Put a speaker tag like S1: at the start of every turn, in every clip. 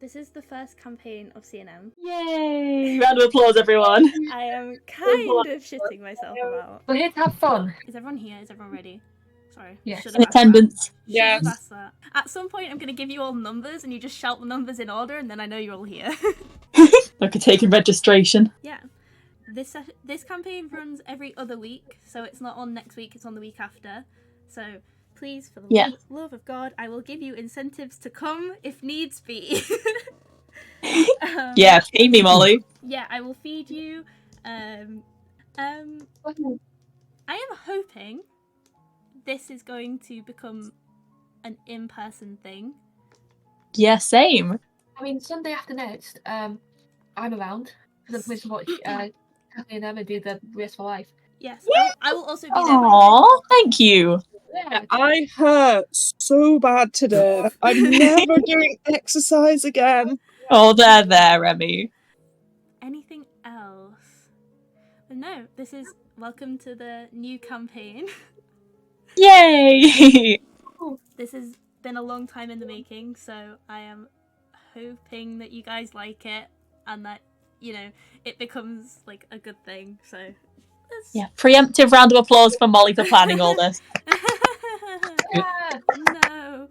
S1: This is the first campaign of CNM.
S2: Yay! Round of applause, everyone.
S1: I am kind of shitting myself about.
S3: We're here to have fun.
S1: Is everyone here? Is everyone ready? Sorry.
S3: Yes.
S1: Should
S2: In
S1: have asked
S2: attendance.
S1: that. Should have asked that. At some point, I'm going to give you all numbers, and you just shout the numbers in order, and then I know you're all here.
S2: Like a taking registration.
S1: Yeah. This campaign runs every other week, so it's not on next week, it's on the week after. So please, for the love of God, I will give you incentives to come if needs be.
S2: Yeah, pay me, Molly.
S1: Yeah, I will feed you. I am hoping this is going to become an in-person thing.
S2: Yeah, same.
S3: I mean, Sunday after next, I'm around because I'm going to watch Kathy and Emma do the Race for Life.
S1: Yes, I will also be there.
S2: Aww, thank you.
S3: Yeah.
S4: I hurt so bad today. I'm never doing exercise again.
S2: Oh, there, Remy.
S1: Anything else? But no, this is welcome to the new campaign.
S2: Yay!
S1: This has been a long time in the making, so I am hoping that you guys like it and that, you know, it becomes like a good thing. So
S2: yeah, preemptive round of applause for Molly for planning all this.
S1: No.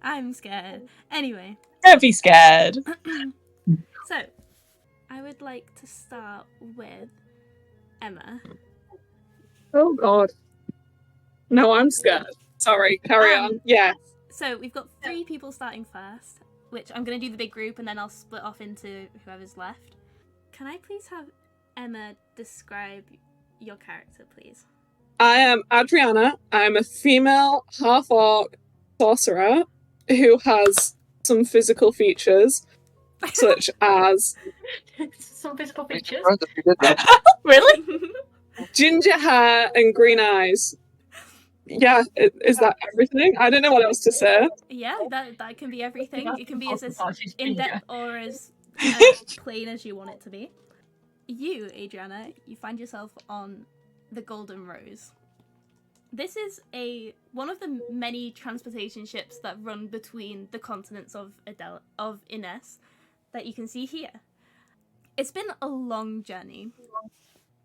S1: I'm scared. Anyway.
S2: Don't be scared.
S1: So, I would like to start with Emma.
S4: Oh God. No, I'm scared. Sorry, carry on. Yeah.
S1: So we've got 3 people starting first, which I'm going to do the big group and then I'll split off into whoever's left. Can I please have Emma describe your character, please?
S4: I am Adriana. I'm a female half-orc sorcerer who has some physical features, such as
S3: Some physical features.
S2: Really?
S4: ginger hair and green eyes. Yeah, is that everything? I don't know what else to say.
S1: Yeah, that can be everything. It can be as in-depth or as plain as you want it to be. You, Adriana, you find yourself on the Golden Rose. This is one of the many transportation ships that run between the continents of Ines that you can see here. It's been a long journey.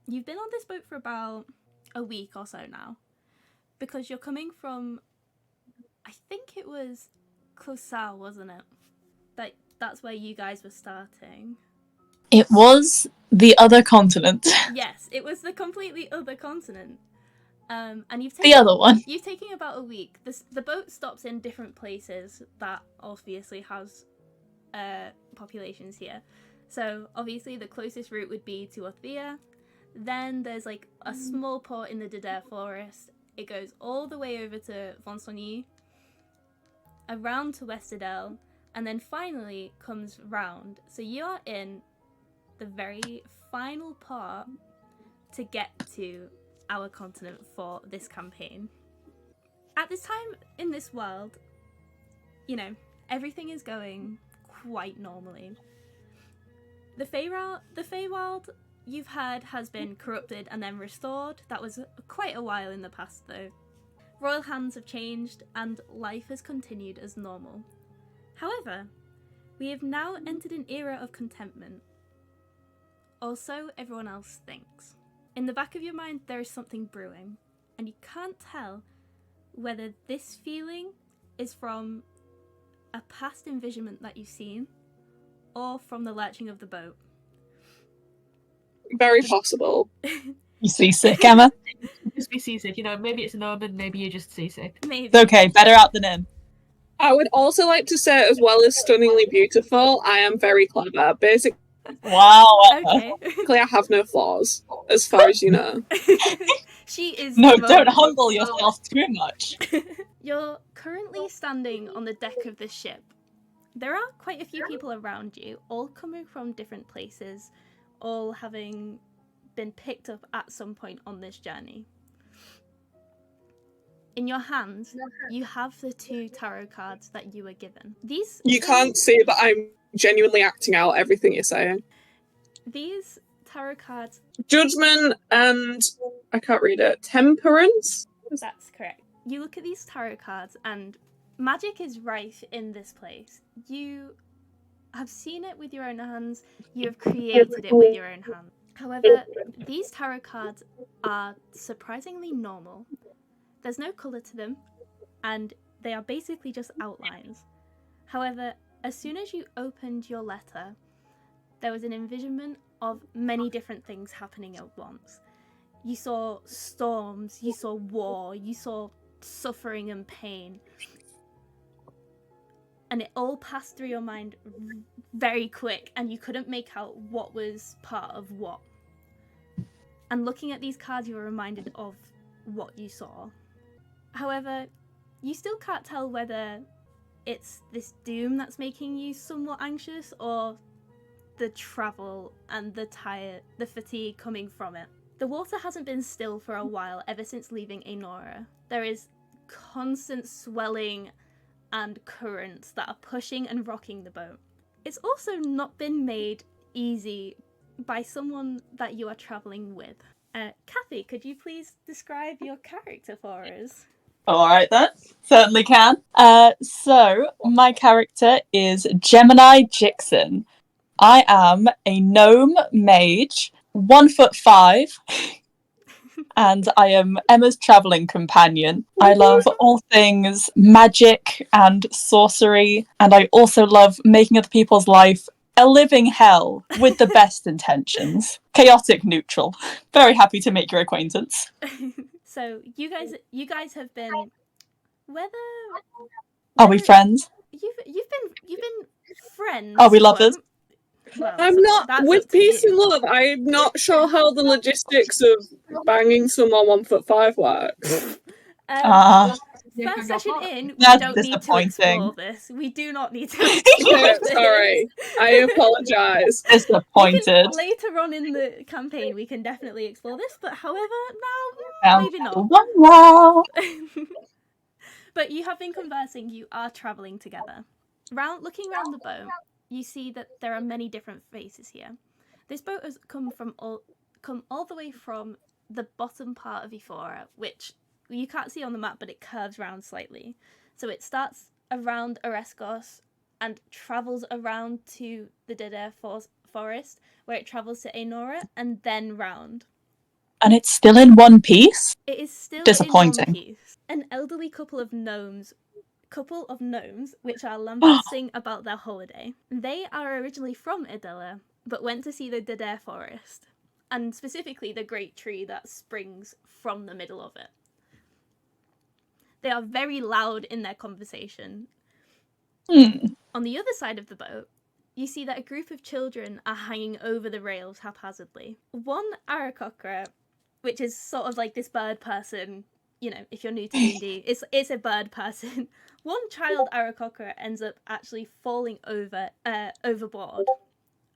S1: You've been on this boat for about a week or so now, because you're coming from, I think it was Closal, wasn't it? That's where you guys were starting.
S2: It was the other continent.
S1: Yes, it was the completely other continent. And you've taken
S2: The other one.
S1: You've taken about a week. The boat stops in different places that obviously has populations here. So obviously the closest route would be to Othea. Then there's like a small port in the Dadair forest. It goes all the way over to Vonsogny, around to Westerdale, and then finally comes round. So you are in the very final part to get to our continent for this campaign. At this time in this world, you know, everything is going quite normally. The Feywild you've heard has been corrupted and then restored. That was quite a while in the past though. Royal hands have changed and life has continued as normal. However, we have now entered an era of contentment. Or so everyone else thinks. In the back of your mind there is something brewing, and you can't tell whether this feeling is from a past envisionment that you've seen or from the lurching of the boat.
S4: Very possible.
S2: You seasick, Emma?
S3: Just be seasick, you know, maybe it's an omen, maybe you're just seasick.
S1: Maybe.
S2: It's okay, better out than in.
S4: I would also like to say, as well as stunningly beautiful, I am very clever. Basically,
S2: Wow.
S1: Okay.
S4: I have no flaws, as far as you know.
S1: She is.
S2: No,
S1: the
S2: don't
S1: moment.
S2: humble yourself too much.
S1: You're currently standing on the deck of this ship. There are quite a few people around you, all coming from different places, all having been picked up at some point on this journey. In your hands, you have the 2 tarot cards that you were given.
S4: You can't see, but I'm genuinely acting out everything you're saying.
S1: These tarot cards...
S4: Judgment and... I can't read it. Temperance?
S1: That's correct. You look at these tarot cards and magic is rife in this place. You have seen it with your own hands. You have created it with your own hands. However, these tarot cards are surprisingly normal. There's no colour to them, and they are basically just outlines. However, as soon as you opened your letter, there was an envisionment of many different things happening at once. You saw storms, you saw war, you saw suffering and pain. And it all passed through your mind very quick, and you couldn't make out what was part of what. And looking at these cards, you were reminded of what you saw. However, you still can't tell whether it's this doom that's making you somewhat anxious, or the travel and the fatigue coming from it. The water hasn't been still for a while ever since leaving Enora. There is constant swelling and currents that are pushing and rocking the boat. It's also not been made easy by someone that you are travelling with. Kathy, could you please describe your character for us?
S2: All right then, certainly can. So my character is Gemini Jixon. I am a gnome mage, 1'5", and I am Emma's travelling companion. I love all things magic and sorcery, and I also love making other people's life a living hell with the best intentions. Chaotic neutral. Very happy to make your acquaintance.
S1: So you guys have been
S2: Are we friends?
S1: You've been friends.
S2: Are we lovers?
S1: Well,
S4: I'm
S1: so
S4: not
S1: that's
S4: with
S1: up to
S4: peace
S1: you.
S4: and love. I'm not sure how the logistics of banging someone 1'5" works.
S1: First session in, we
S2: That's
S1: don't need to
S2: disappointing.
S1: explore this. We do not need to explore
S4: Yeah,
S1: this.
S4: sorry, I apologise.
S2: Disappointed.
S1: Later on in the campaign, we can definitely explore this, but however, now, maybe not.
S2: Wow.
S1: But you have been conversing, you are travelling together. Looking around the boat, you see that there are many different faces here. This boat has come all the way from the bottom part of Ephora, which you can't see on the map, but it curves round slightly. So it starts around Oreskos and travels around to the Deder Forest, where it travels to Enora and then round.
S2: And it's still in one piece?
S1: It is still
S2: disappointing.
S1: in one piece. An elderly couple of gnomes which are lambasting about their holiday. They are originally from Idella, but went to see the Deder Forest, and specifically the great tree that springs from the middle of it. They are very loud in their conversation. On the other side of the boat, you see that a group of children are hanging over the rails haphazardly. One Aarakocra, which is sort of like this bird person, you know, if you're new to D&D, it's a bird person. One child Aarakocra ends up actually falling overboard.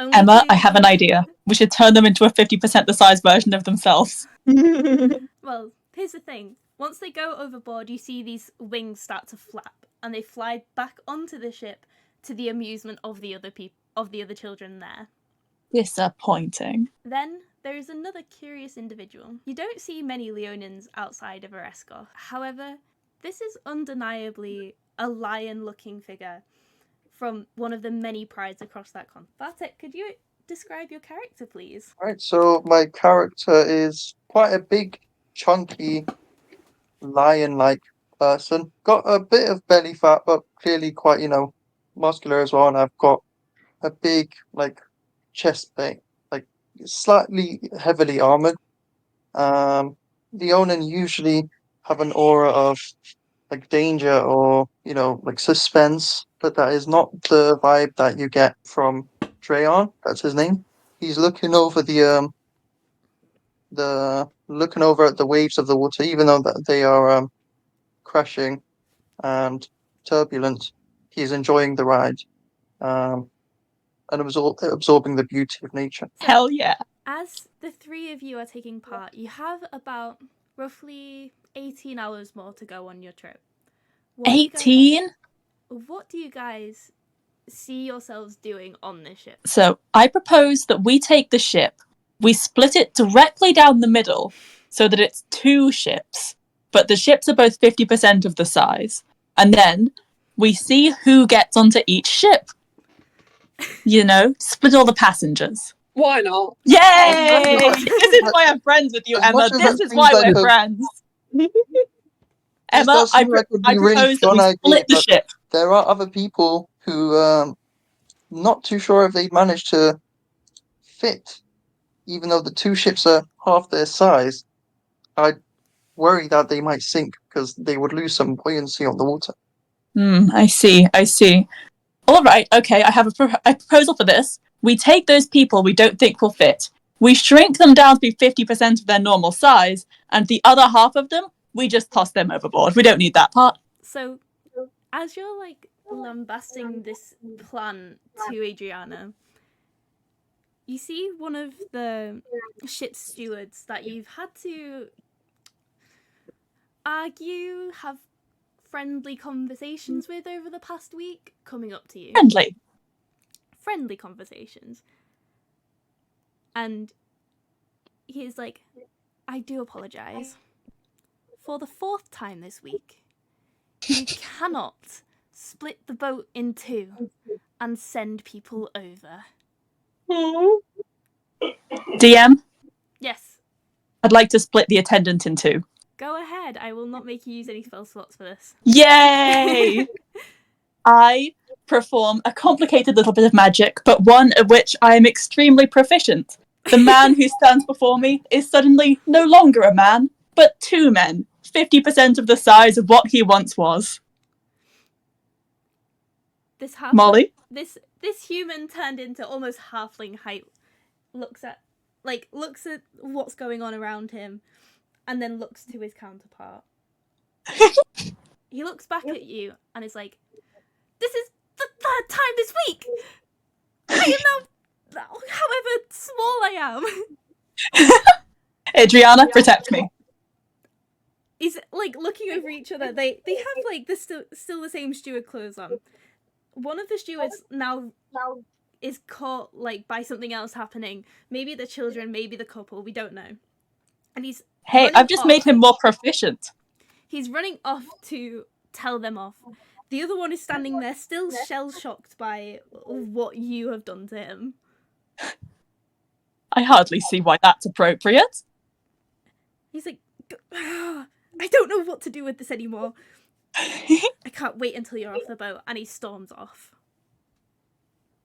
S2: Emma, I have an idea. We should turn them into a 50% the size version of themselves.
S1: Well, here's the thing. Once they go overboard, you see these wings start to flap, and they fly back onto the ship to the amusement of the other children there.
S2: Disappointing.
S1: Then there is another curious individual. You don't see many Leonins outside of Oreskos. However, this is undeniably a lion-looking figure from one of the many prides across that con. Bartek, could you describe your character, please?
S5: Right, so my character is quite a big, chunky, lion-like person. Got a bit of belly fat, but clearly quite, muscular as well. And I've got a big, chest plate, slightly heavily armored. The Onan usually have an aura of danger or suspense, but that is not the vibe that you get from Drayon. That's his name. He's looking over looking over at the waves of the water, even though that they are crashing and turbulent. He's enjoying the ride, and absorbing the beauty of nature.
S2: Hell yeah.
S1: As the three of you are taking part, you have about roughly 18 hours more to go on your trip.
S2: 18?
S1: What do you guys see yourselves doing on this ship?
S2: So I propose that we take the ship, we split it directly down the middle so that it's two ships, but the ships are both 50% of the size. And then We see who gets onto each ship. You know, split all the passengers.
S4: Why not?
S2: Yay!
S5: much-
S2: This is why I'm friends with you,
S5: as
S2: Emma.
S5: much as
S2: This
S5: that
S2: is why
S5: seems like
S2: we're
S5: a-
S2: friends.
S5: This
S2: Emma,
S5: does
S2: I
S5: seem like it would
S2: I
S5: be a really
S2: propose that we
S5: fun idea,
S2: split the
S5: but
S2: ship.
S5: there are other people who not too sure if they'd manage to fit, even though the two ships are half their size. I worry that they might sink because they would lose some buoyancy on the water.
S2: I see. All right, okay, I have a proposal for this. We take those people we don't think will fit. We shrink them down to be 50% of their normal size, and the other half of them, we just toss them overboard. We don't need that part.
S1: So, as you're like lambasting this plan to Adriana, you see one of the ship's stewards that you've had to argue, have friendly conversations with over the past week coming up to you.
S2: Friendly.
S1: Conversations. And he's like, I do apologise. For the 4th time this week, you cannot split the boat in 2 and send people over.
S2: DM,
S1: Yes,
S2: I'd like to split the attendant in 2.
S1: go ahead. I will not make you use any spell slots for this.
S2: Yay! I perform a complicated little bit of magic, but one of which I am extremely proficient. The man who stands before me is suddenly no longer a man, but 2 men, 50% of the size of what he once was.
S1: This
S2: Molly?
S1: this human turned into almost halfling height looks at what's going on around him and then looks to his counterpart. He looks back at you and is like, this is the 3rd time this week! I am now, however small I am.
S2: Adriana, protect me.
S1: He's like looking over each other. They have like still the same steward clothes on. One of the stewards now is caught like by something else happening. Maybe the children, maybe the couple, we don't know. And he's
S2: I've just made him more proficient.
S1: He's running off to tell them off. The other one is standing there still shell-shocked by what you have done to him.
S2: I hardly see why that's appropriate.
S1: He's like, I don't know what to do with this anymore. I can't wait until you're off the boat. And he storms off.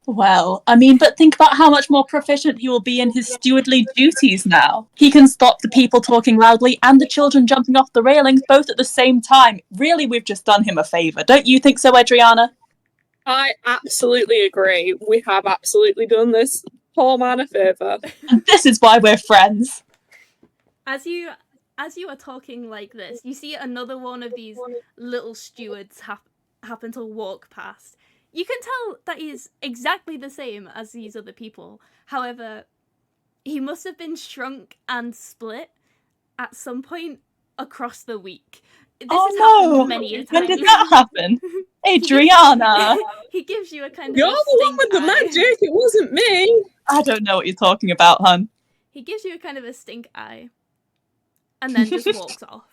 S2: Well, I mean, but think about how much more proficient he will be in his stewardly duties now. He can stop the people talking loudly and the children jumping off the railings both at the same time. Really, we've just done him a favour. Don't you think so, Adriana?
S4: I absolutely agree. We have absolutely done this poor man a favour.
S2: And this is why we're friends.
S1: As you are talking like this, you see another one of these little stewards happen to walk past. You can tell that he's exactly the same as these other people. However, he must have been shrunk and split at some point across the week. This has happened many a time.
S2: When did that happen? Adriana!
S1: He gives you a kind of
S4: You're
S1: a
S4: the one
S1: stink
S4: with the
S1: eye.
S4: magic, it wasn't me!
S2: I don't know what you're talking about, hun.
S1: He gives you a kind of a stink eye. And then just walks off.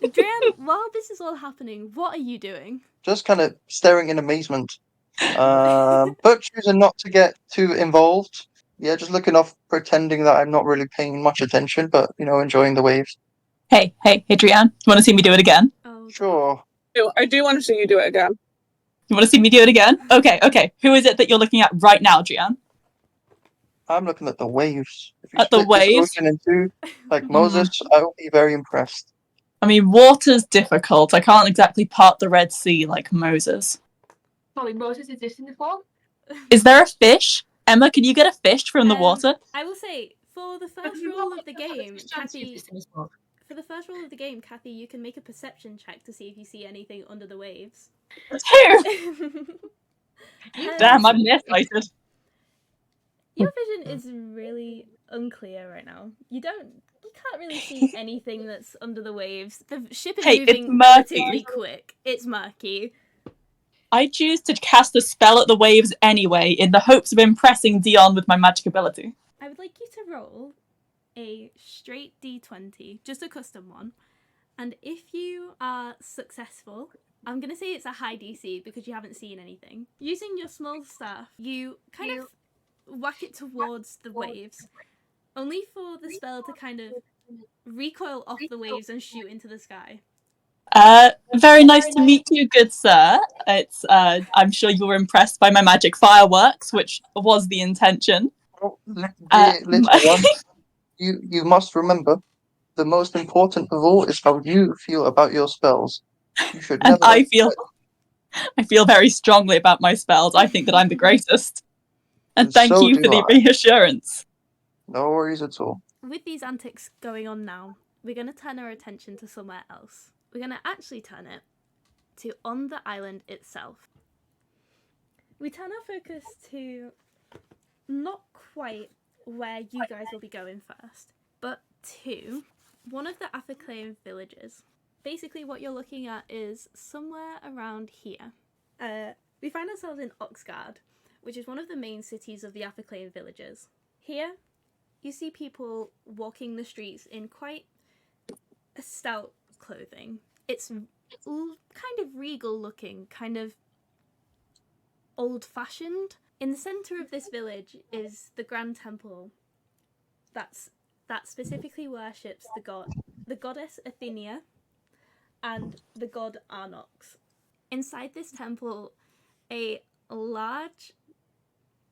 S1: Adrian, while this is all happening, what are you doing?
S5: Just kind of staring in amazement, but choosing not to get too involved. Yeah, just looking off, pretending that I'm not really paying much attention, but enjoying the waves.
S2: Hey, Adrian, you want to see me do it again?
S1: Oh,
S5: Sure.
S4: I do want to see you do it again.
S2: You want to see me do it again? Okay. Who is it that you're looking at right now, Adrian?
S5: I'm looking at the waves. If you
S2: At the
S5: split this
S2: waves?
S5: ocean in 2, like Moses, I will be very impressed.
S2: I mean, water's difficult. I can't exactly part the Red Sea like Moses.
S3: Sorry, Moses existed before?
S2: Is there a fish? Emma, can you get a fish from the water?
S1: I will say, for the first roll of the game, Kathy, Kathy, you can make a perception check to see if you see anything under the waves.
S2: Damn, I'm nearsighted.
S1: Your vision is really unclear right now. You can't really see anything that's under the waves. The ship is moving relatively quick. It's murky.
S2: I choose to cast a spell at the waves anyway, in the hopes of impressing Dion with my magic ability.
S1: I would like you to roll a straight d20, just a custom one. And if you are successful, I'm going to say it's a high DC because you haven't seen anything. Using your small staff, you kind of whack it towards the waves, only for the spell to kind of recoil off the waves and shoot into the sky.
S2: Very nice to meet you, good sir. It's I'm sure you were impressed by my magic fireworks, which was the intention.
S5: Oh, dear little one, you must remember, the most important of all is how you feel about your spells. You should
S2: And
S5: never.
S2: I feel very strongly about my spells. I think that I'm the greatest. And thank
S5: So
S2: you
S5: do
S2: for the
S5: I.
S2: reassurance.
S5: No worries at all.
S1: With these antics going on now, we're going to turn our attention to somewhere else. We're going to actually turn it to on the island itself. We turn our focus to not quite where you guys will be going first, but to one of the Athaclaim villages. Basically what you're looking at is somewhere around here. We find ourselves in Oxgard, which is one of the main cities of the Athaclaim villages. Here, you see people walking the streets in quite a stout clothing. It's kind of regal looking, kind of old-fashioned. In the centre of this village is the Grand Temple that specifically worships the goddess Athenia and the god Arnox. Inside this temple, a large,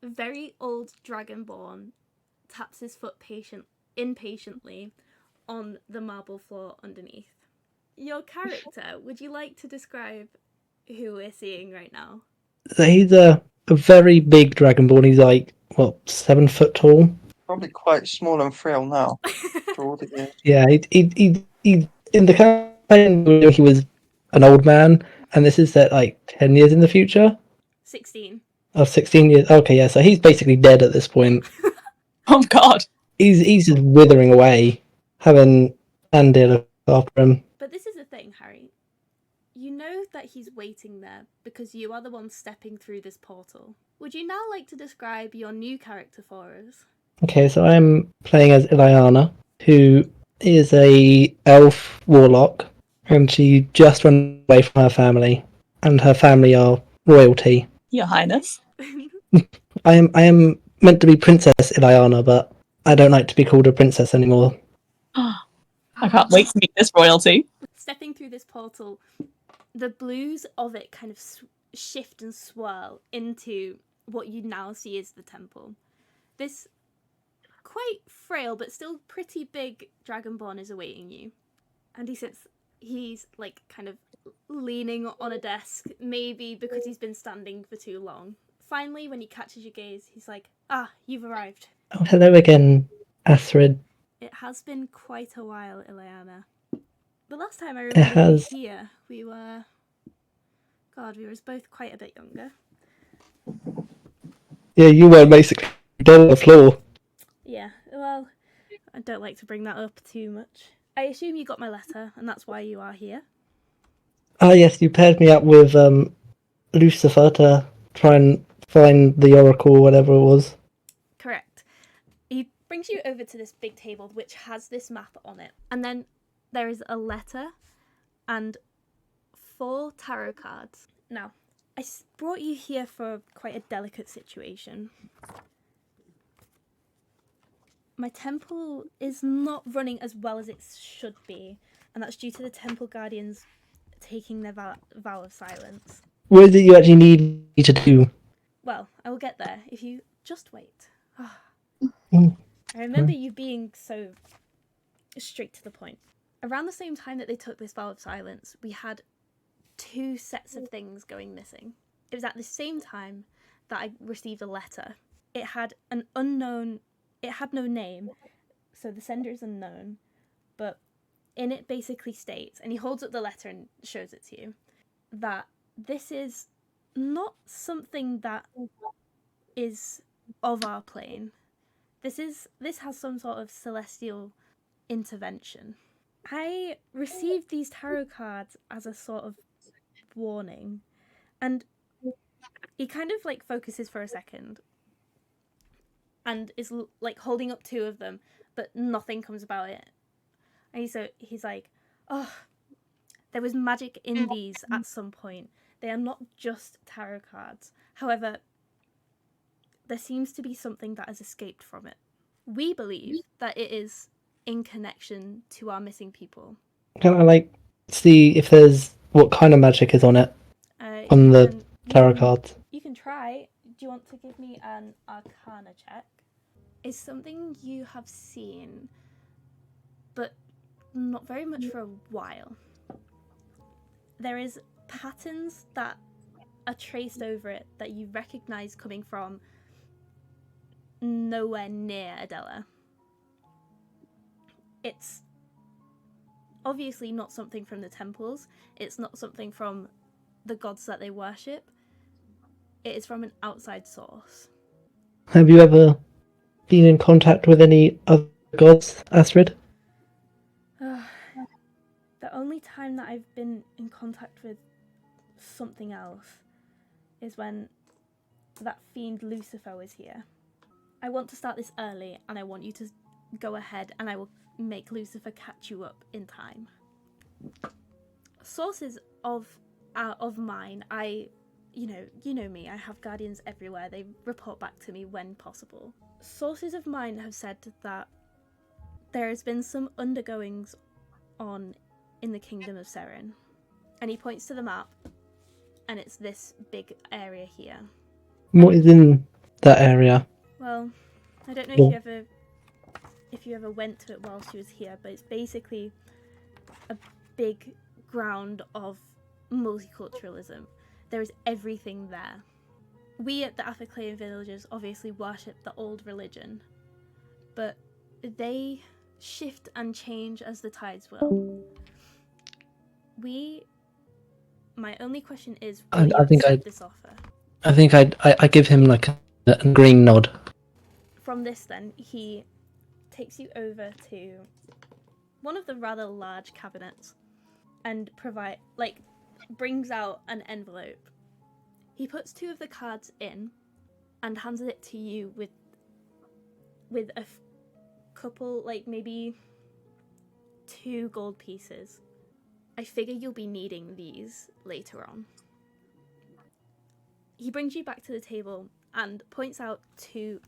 S1: very old dragonborn taps his foot impatiently on the marble floor underneath. Your character, would you like to describe who we're seeing right now?
S6: So he's a very big dragonborn. He's like, what, 7 foot tall?
S5: Probably quite small and frail now. For all the years.
S6: Yeah, he in the campaign he was an old man, and this is set like 10 years in the future.
S1: 16.
S6: Oh, 16 years. Okay, yeah, so he's basically dead at this point.
S2: Oh god.
S6: He's just withering away, having Andy look after him.
S1: But this is the thing, Harry. You know that he's waiting there because you are the one stepping through this portal. Would you now like to describe your new character for us?
S6: Okay, so I'm playing as Ileana, who is a elf warlock, and she just ran away from her family, and her family are royalty.
S2: Your Highness.
S6: I am meant to be Princess Ileana, but I don't like to be called a princess anymore.
S2: I can't wait to meet this royalty.
S1: Stepping through this portal, the blues of it kind of shift and swirl into what you now see as the temple. This quite frail but still pretty big dragonborn is awaiting you. And he's like kind of leaning on a desk, maybe because he's been standing for too long. Finally, when he catches your gaze, he's like, "Ah, you've arrived."
S6: Oh, hello again, Astrid.
S1: It has been quite a while, Ileana. The last time I remember you here, we were both quite a bit younger.
S6: Yeah, you were basically dead on the floor.
S1: Yeah, well, I don't like to bring that up too much. I assume you got my letter, and that's why you are here.
S6: Ah, yes, you paired me up with Lucifer to try and find the oracle or whatever it was.
S1: Correct. He brings you over to this big table which has this map on it. And then there is a letter and 4 tarot cards. Now, I brought you here for quite a delicate situation. My temple is not running as well as it should be, and that's due to the temple guardians taking their vow of silence.
S6: What is it you actually need me to do?
S1: Well, I will get there if you just wait.
S6: Mm.
S1: I remember you being so straight to the point. Around the same time that they took this vow of silence, we had 2 sets of things going missing. It was at the same time that I received a letter. It had no name, so the sender is unknown, but in it basically states, and he holds up the letter and shows it to you, that this is not something that is of our plane. This has some sort of celestial intervention. I received these tarot cards as a sort of warning, and he kind of like focuses for a second and is like holding up 2 of them, but nothing comes about it. And he's like, "Oh, There was magic in these at some point. They are not just tarot cards. However, there seems to be something that has escaped from it. We believe that it is in connection to our missing people.
S6: Can I see if there's what kind of magic is on it on
S1: You
S6: the
S1: can- you
S6: tarot
S1: can-
S6: cards?
S1: You can try. Do you want to give me an Arcana check? It's something you have seen, but not very much for a while. There is patterns that are traced over it that you recognise coming from nowhere near Adela. It's obviously not something from the temples. It's not something from the gods that they worship. It is from an outside source.
S6: Have you ever been in contact with any other gods, Astrid?
S1: The only time that I've been in contact with something else is when that fiend Lucifer was here. I want to start this early, and I want you to go ahead, and I will make Lucifer catch you up in time. Sources of mine, you know me, I have guardians everywhere. They report back to me when possible. Sources of mine have said that there has been some undergoings on in the kingdom of Seren. And he points to the map, and it's this big area here.
S6: What is in that area?
S1: Well, I don't know if you ever went to it while she was here, but it's basically a big ground of multiculturalism. There is everything there. We at the Afaklean villagers obviously worship the old religion, but they shift and change as the tides will. My only question is, will you accept this offer?
S6: I think I give him a green nod.
S1: From this then, he takes you over to one of the rather large cabinets and brings out an envelope. He puts 2 of the cards in and hands it to you with a couple, maybe 2 gold pieces. I figure you'll be needing these later on. He brings you back to the table and points out to,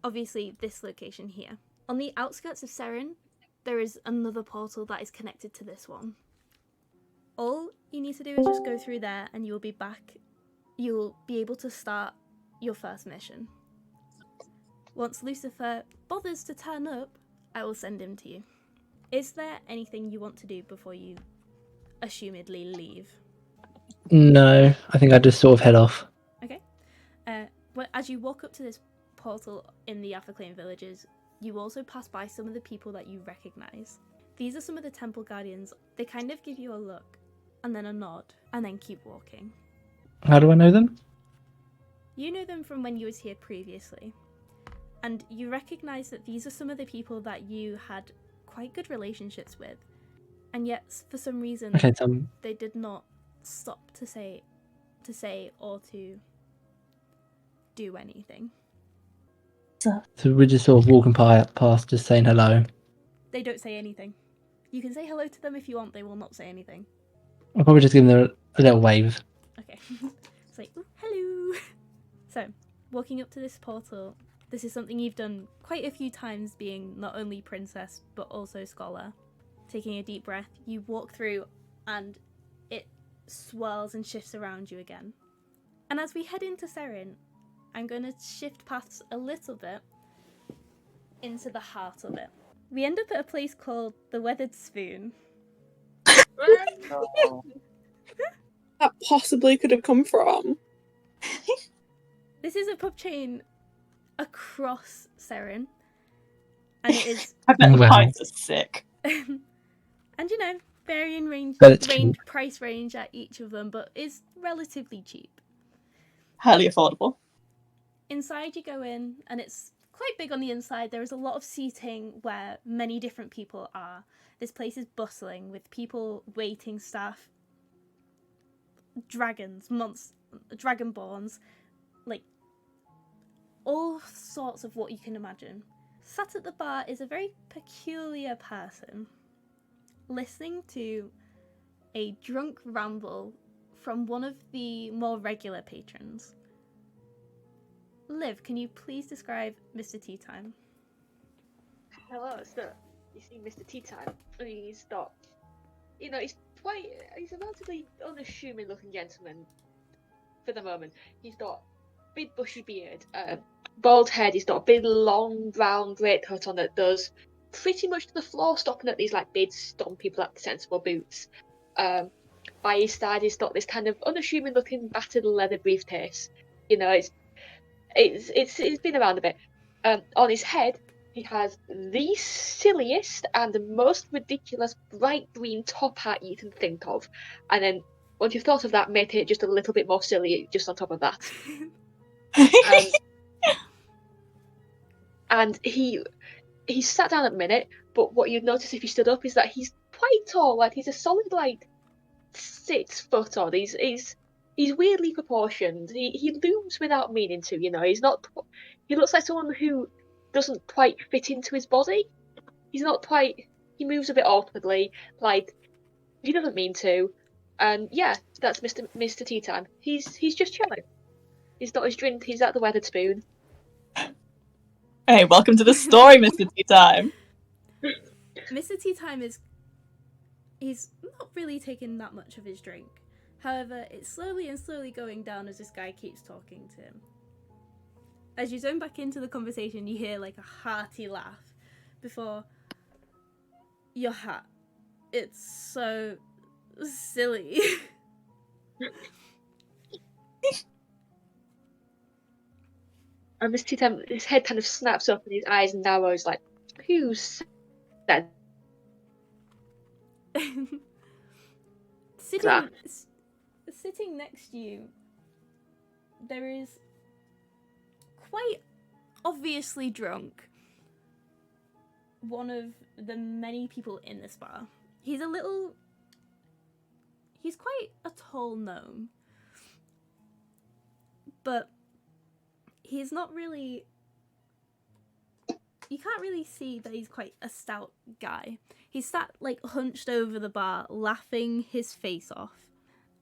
S1: obviously, this location here. On the outskirts of Seren, there is another portal that is connected to this one. All you need to do is just go through there and you'll be back. You'll be able to start your first mission. Once Lucifer bothers to turn up, I will send him to you. Is there anything you want to do before you assumedly leave?
S6: No, I think I just sort of head off.
S1: Okay. But as you walk up to this portal in the Afaklean villages, you also pass by some of the people that you recognise. These are some of the temple guardians. They kind of give you a look, and then a nod, and then keep walking.
S6: How do I know them?
S1: You know them from when you was here previously, and you recognise that these are some of the people that you had quite good relationships with, and yet for some reason they did not stop to say or to do anything.
S6: So we're just sort of walking past, just saying hello.
S1: They don't say anything. You can say hello to them if you want. They will not say anything.
S6: I'll probably just give them a little wave.
S1: Okay. It's like, ooh, hello. So, walking up to this portal, this is something you've done quite a few times, being not only princess but also scholar. Taking a deep breath, you walk through and it swirls and shifts around you again. And as we head into Seren, I'm going to shift paths a little bit into the heart of it. We end up at a place called the Weathered Spoon.
S5: No.
S4: That possibly could have come from.
S1: This is a pub chain across Seren, and it is
S2: I bet the
S6: Wow.
S2: pints are sick.
S1: and varying
S6: But it's cheap.
S1: price range at each of them, but is relatively cheap.
S2: Highly affordable.
S1: Inside you go in, and it's quite big on the inside. There is a lot of seating where many different people are. This place is bustling with people, waiting staff, dragons, dragonborns, all sorts of what you can imagine. Sat at the bar is a very peculiar person, listening to a drunk ramble from one of the more regular patrons. Liv, can you please describe Mr. Tea Time?
S3: Hello, so you see Mr. Tea Time. He's got, he's a relatively unassuming looking gentleman for the moment. He's got big bushy beard, bald head. He's got a big long brown greatcoat on that does pretty much to the floor, stopping at these like big stumpy black sensible boots. By his side, he's got this kind of unassuming looking battered leather briefcase. It's been around a bit. On his head, he has the silliest and most ridiculous bright green top hat you can think of. And then once you've thought of that, make it just a little bit more silly just on top of that. And he sat down at the minute, but what you'd notice if he stood up is that he's quite tall. Like he's a solid 6 foot odd. He's weirdly proportioned. He looms without meaning to. He's not. He looks like someone who doesn't quite fit into his body. He's not quite. He moves a bit awkwardly, like he doesn't mean to. And yeah, that's Mr. Tea Time. He's just chilling. He's got his drink. He's at the weathered spoon.
S2: Hey, welcome to the story, Mr. Tea Time.
S1: Mr. Tea Time he's not really taking that much of his drink. However, it's slowly going down as this guy keeps talking to him. As you zone back into the conversation, you hear like a hearty laugh before your hat. It's so silly.
S3: And Mr. Tea Time, his head kind of snaps up and his eyes narrows like, who said
S1: Sitting next to you, there is quite obviously drunk one of the many people in this bar. He's quite a tall gnome, but he's not really, you can't really see that he's quite a stout guy. He's sat like hunched over the bar, laughing his face off,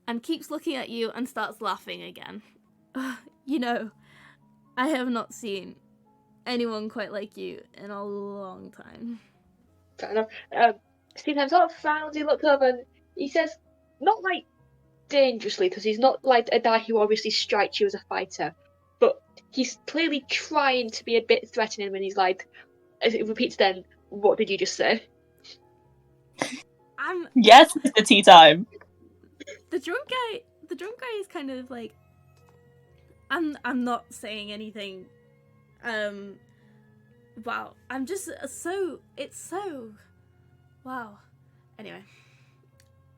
S1: and keeps looking at you and starts laughing again. I have not seen anyone quite like you in a long time.
S3: Fair enough. Steve sort of frowns, he looks over and he says, not like dangerously, because he's not like a guy who obviously strikes you as a fighter, but he's clearly trying to be a bit threatening when he's like, as it repeats then, what did you just say?
S2: Yes, Mr. Tea Time.
S1: The drunk guy is kind of like, I'm not saying anything. Wow. I'm just it's so wow. Anyway.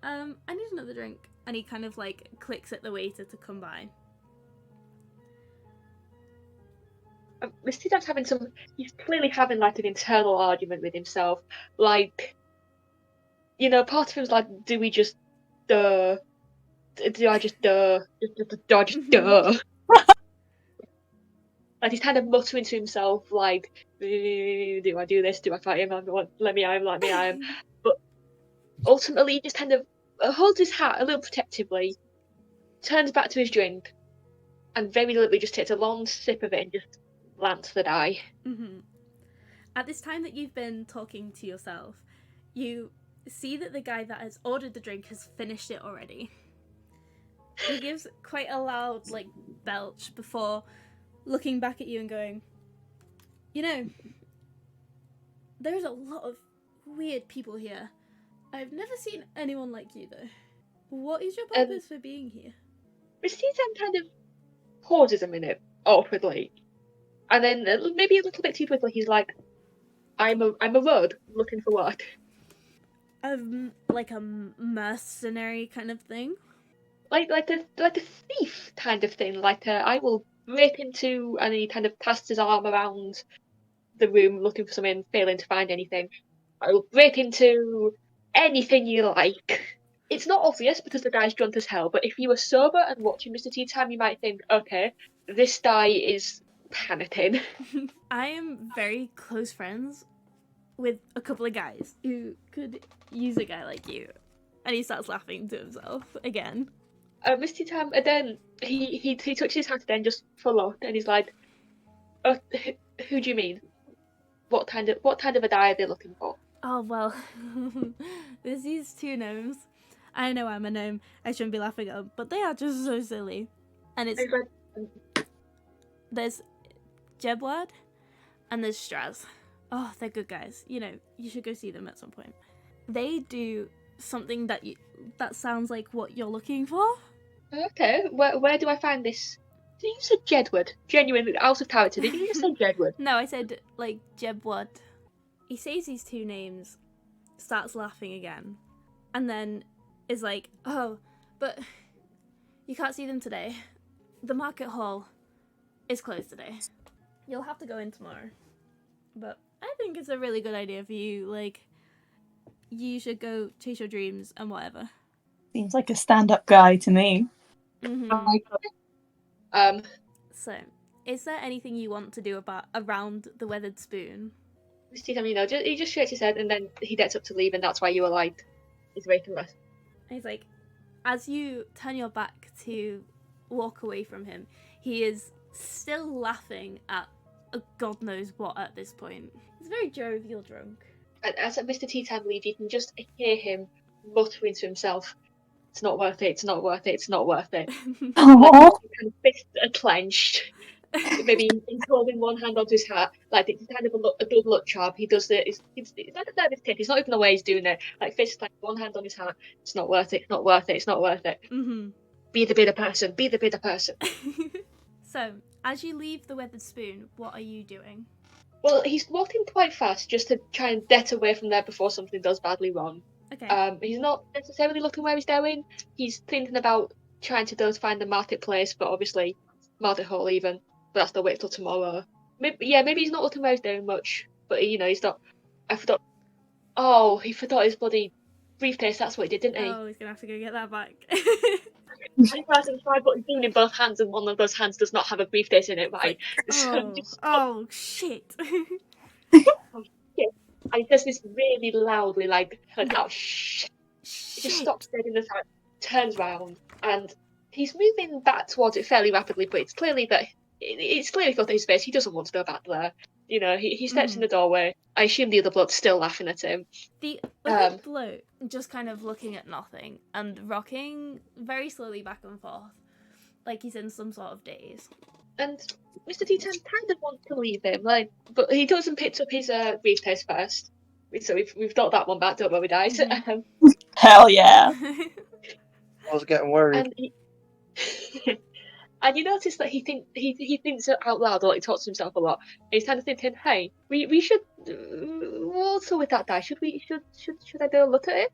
S1: I need another drink. And he kind of like clicks at the waiter to come by.
S3: Mr. Time's he's clearly having like an internal argument with himself. Like, part of him's like, do I just duh? Like he's kind of muttering to himself, like, do I do this? Do I fight him? Let me at him. But ultimately, he just kind of holds his hat a little protectively, turns back to his drink, and very deliberately just takes a long sip of it and just glance the die.
S1: Mm-hmm. At this time that you've been talking to yourself, you see that the guy that has ordered the drink has finished it already. He gives quite a loud, like, belch before looking back at you and going, there's a lot of weird people here. I've never seen anyone like you, though. What is your purpose for being here?
S3: Mr. Time kind of pauses a minute, awkwardly, and then maybe a little bit too quickly, he's like, I'm a road looking for work.
S1: Like a mercenary kind of thing?
S3: Like a thief kind of thing. I will break into, and he kind of casts his arm around the room looking for something, failing to find anything. I will break into anything you like. It's not obvious because the guy's drunk as hell, but if you were sober and watching Mr. Tea Time, you might think, okay, this guy is panicking.
S1: I am very close friends with a couple of guys who could use a guy like you. And he starts laughing to himself again.
S3: Misty Tam, and then he touches his hand again just for luck, and he's like, oh, who do you mean? What kind of a die are they looking for?
S1: Oh, well, there's these two gnomes. I know I'm a gnome. I shouldn't be laughing at them, but they are just so silly. And it's
S3: He's like,
S1: there's Jebward and there's Straz. Oh, they're good guys. You know, you should go see them at some point. They do something that sounds like what you're looking for.
S3: okay, where do I find this? Did you say Jedward? Genuinely out of character. Did you just say Jedward?
S1: No, I said like Jebward. He says these two names, starts laughing again, and then is like, oh, but you can't see them today. The market hall is closed today. You'll have to go in tomorrow. But I think it's a really good idea for you. Like, you should go chase your dreams and whatever.
S2: Seems like a stand-up guy to me.
S3: Um,
S1: So, is there anything you want to do around the weathered spoon?
S3: Misty Tam, he just shakes his head, and then he gets up to leave, and that's why you were like, he's waiting rest.
S1: And he's like, as you turn your back to walk away from him, he is still laughing at God knows what at this point. He's very jovial drunk.
S3: And as Mr. T-Tam leaves, you can just hear him muttering to himself, it's not worth it, it's not worth it, it's not worth it.
S2: Aww.
S3: His fists are clenched. Maybe he's holding one hand onto his hat, like it's kind of a good look job. He does it. It's like a nervous tick. He's not even aware he's doing it. Like fist, like one hand on his hat. It's not worth it. It's not worth it. It's not worth it.
S1: Mm-hmm.
S3: Be the bitter person. Be the bitter person.
S1: So, as you leave the weathered spoon, what are you doing?
S3: Well, he's walking quite fast just to try and get away from there before something goes badly wrong.
S1: Okay.
S3: He's not necessarily looking where he's going. He's thinking about trying to go to find the marketplace, but obviously market hall even. But that's the wait till tomorrow. Maybe he's not looking where he's doing much, but he's not. I forgot. Oh, he forgot his bloody briefcase. That's what he did, didn't he?
S1: Oh, he's gonna have to go get that back.
S3: And he tries to try, but he's doing it in both hands, and one of those hands does not have a briefcase in it, right? So
S1: Oh, shit.
S3: And he says this really loudly, like, oh, shit. He just
S1: Shit.
S3: stops dead in the side, turns round, and he's moving back towards it fairly rapidly, but it's clearly got his face. He doesn't want to go back there. He steps in the doorway. I assume the other bloke's still laughing at him.
S1: The other bloke just kind of looking at nothing and rocking very slowly back and forth, like he's in some sort of daze.
S3: And Mr. T-Tam kind of wants to leave him, but he doesn't pick up his briefcase first. So we've got that one back, don't worry, guys.
S1: Mhm.
S2: Hell yeah.
S5: I was getting worried.
S3: And you notice that he thinks out loud, or he talks to himself a lot. And he's kind of thinking, "Hey, we should also with that guy. Should I go look at it?"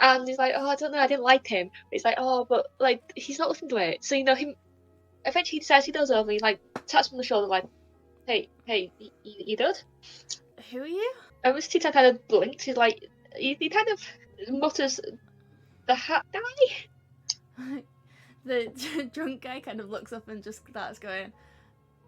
S3: And he's like, "Oh, I don't know. I didn't like him." But he's like, "Oh, but like he's not listening to it." So him. Eventually, he decides he goes over. He like taps him on the shoulder, like, "Hey, you good?"
S1: Who are you?
S3: And Mr. T-Tam kind of blinks. He's like, he kind of mutters, "The hat guy."
S1: The drunk guy kind of looks up and just starts going,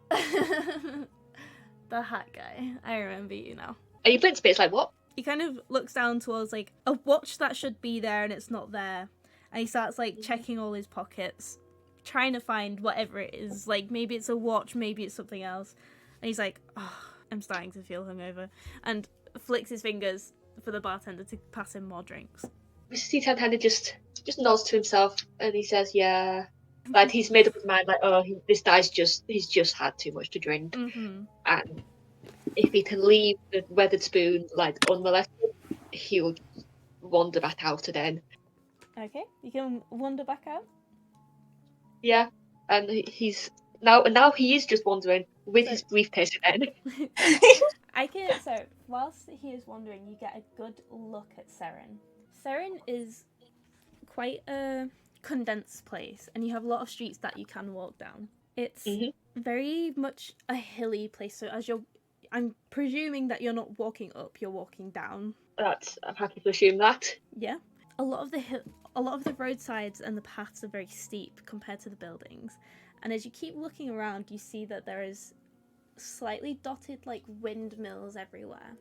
S1: the hat guy. I remember you now.
S3: And he blinks a bit. It's like, what?
S1: He kind of looks down towards like a watch that should be there and it's not there. And he starts like checking all his pockets, trying to find whatever it is. Like maybe it's a watch, maybe it's something else. And he's like, oh, I'm starting to feel hungover. And flicks his fingers for the bartender to pass him more drinks.
S3: Mr. T-Tam kind of just nods to himself, and he says, "Yeah." Like he's made up his mind, like, "Oh, this guy's he's just had too much to drink."
S1: Mm-hmm.
S3: And if he can leave the weathered spoon like unmolested, he'll wander back out again.
S1: Okay, you can wander back out.
S3: Yeah, and he's now he is just wandering with his briefcase again.
S1: So whilst he is wandering, you get a good look at Seren. Seren is quite a condensed place, and you have a lot of streets that you can walk down. It's very much a hilly place, so I'm presuming that you're not walking up, you're walking down.
S3: I'm happy to assume that.
S1: Yeah. A lot of the roadsides and the paths are very steep compared to the buildings. And as you keep looking around, you see that there is slightly dotted like windmills everywhere.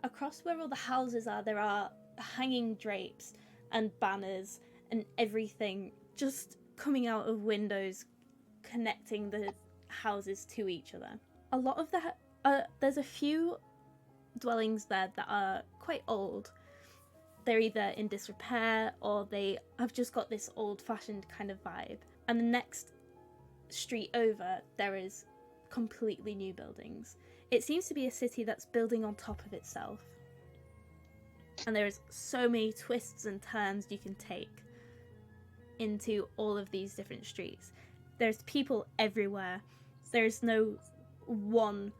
S1: Across where all the houses are, there are hanging drapes and banners and everything just coming out of windows connecting the houses to each other. A lot of there's a few dwellings there that are quite old. They're either in disrepair or they have just got this old-fashioned kind of vibe. And the next street over, there is completely new buildings. It seems to be a city that's building on top of itself. And there is so many twists and turns you can take into all of these different streets. There's people everywhere. There's no one,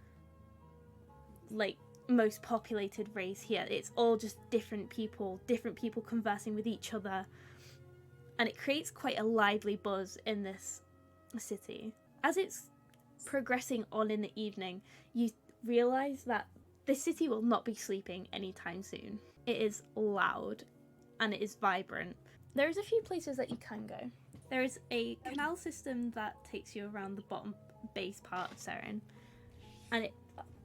S1: like, most populated race here. It's all just different people conversing with each other. And it creates quite a lively buzz in this city. As it's progressing on in the evening, you realise that this city will not be sleeping anytime soon. It is loud and it is vibrant. There's a few places that you can go. There is a canal system that takes you around the bottom base part of Seren, and it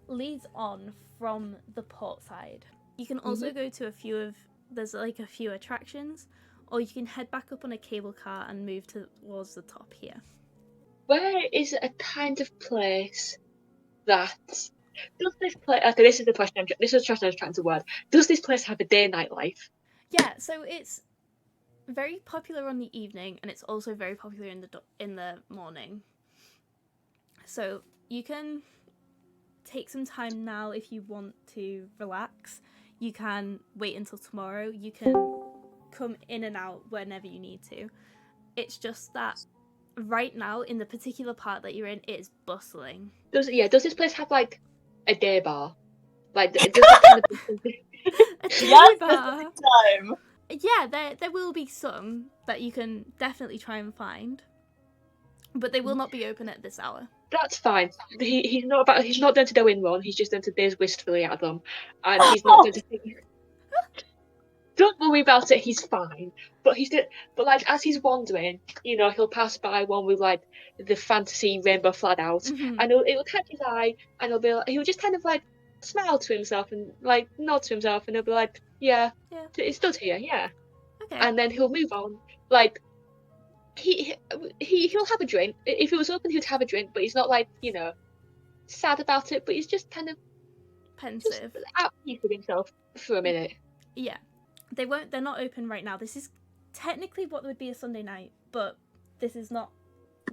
S1: leads on from the port side. You can also go to there's like a few attractions, or you can head back up on a cable car and move towards the top here.
S3: Where is a kind of place that does this place? Okay, this is the question. This is the question I was trying to word. Does this place have a day-night life?
S1: Yeah, so it's very popular on the evening, and it's also very popular in the morning. So you can take some time now if you want to relax. You can wait until tomorrow. You can come in and out whenever you need to. It's just that right now, in the particular part that you're in, it is bustling.
S3: Does this place have like a day bar? Like does it kind of
S1: A day
S2: Yes,
S1: bar.
S2: time.
S1: Yeah, there will be some that you can definitely try and find, but they will not be open at this hour.
S3: That's fine. He's not going to go in one. He's just going to gaze wistfully at them, and he's not going to think. Don't worry about it. He's fine. But like as he's wandering, he'll pass by one with like the fantasy rainbow flag out, and it'll catch his eye, and he'll just kind of like smile to himself and like nod to himself, and he'll be like, yeah. It's stood here, yeah.
S1: Okay.
S3: And then he'll move on. Like he'll have a drink. If it was open, he'd have a drink, but he's not like sad about it. But he's just kind of
S1: pensive,
S3: just at peace with himself for a minute.
S1: Yeah, they're not open right now. This is technically what would be a Sunday night, but this is not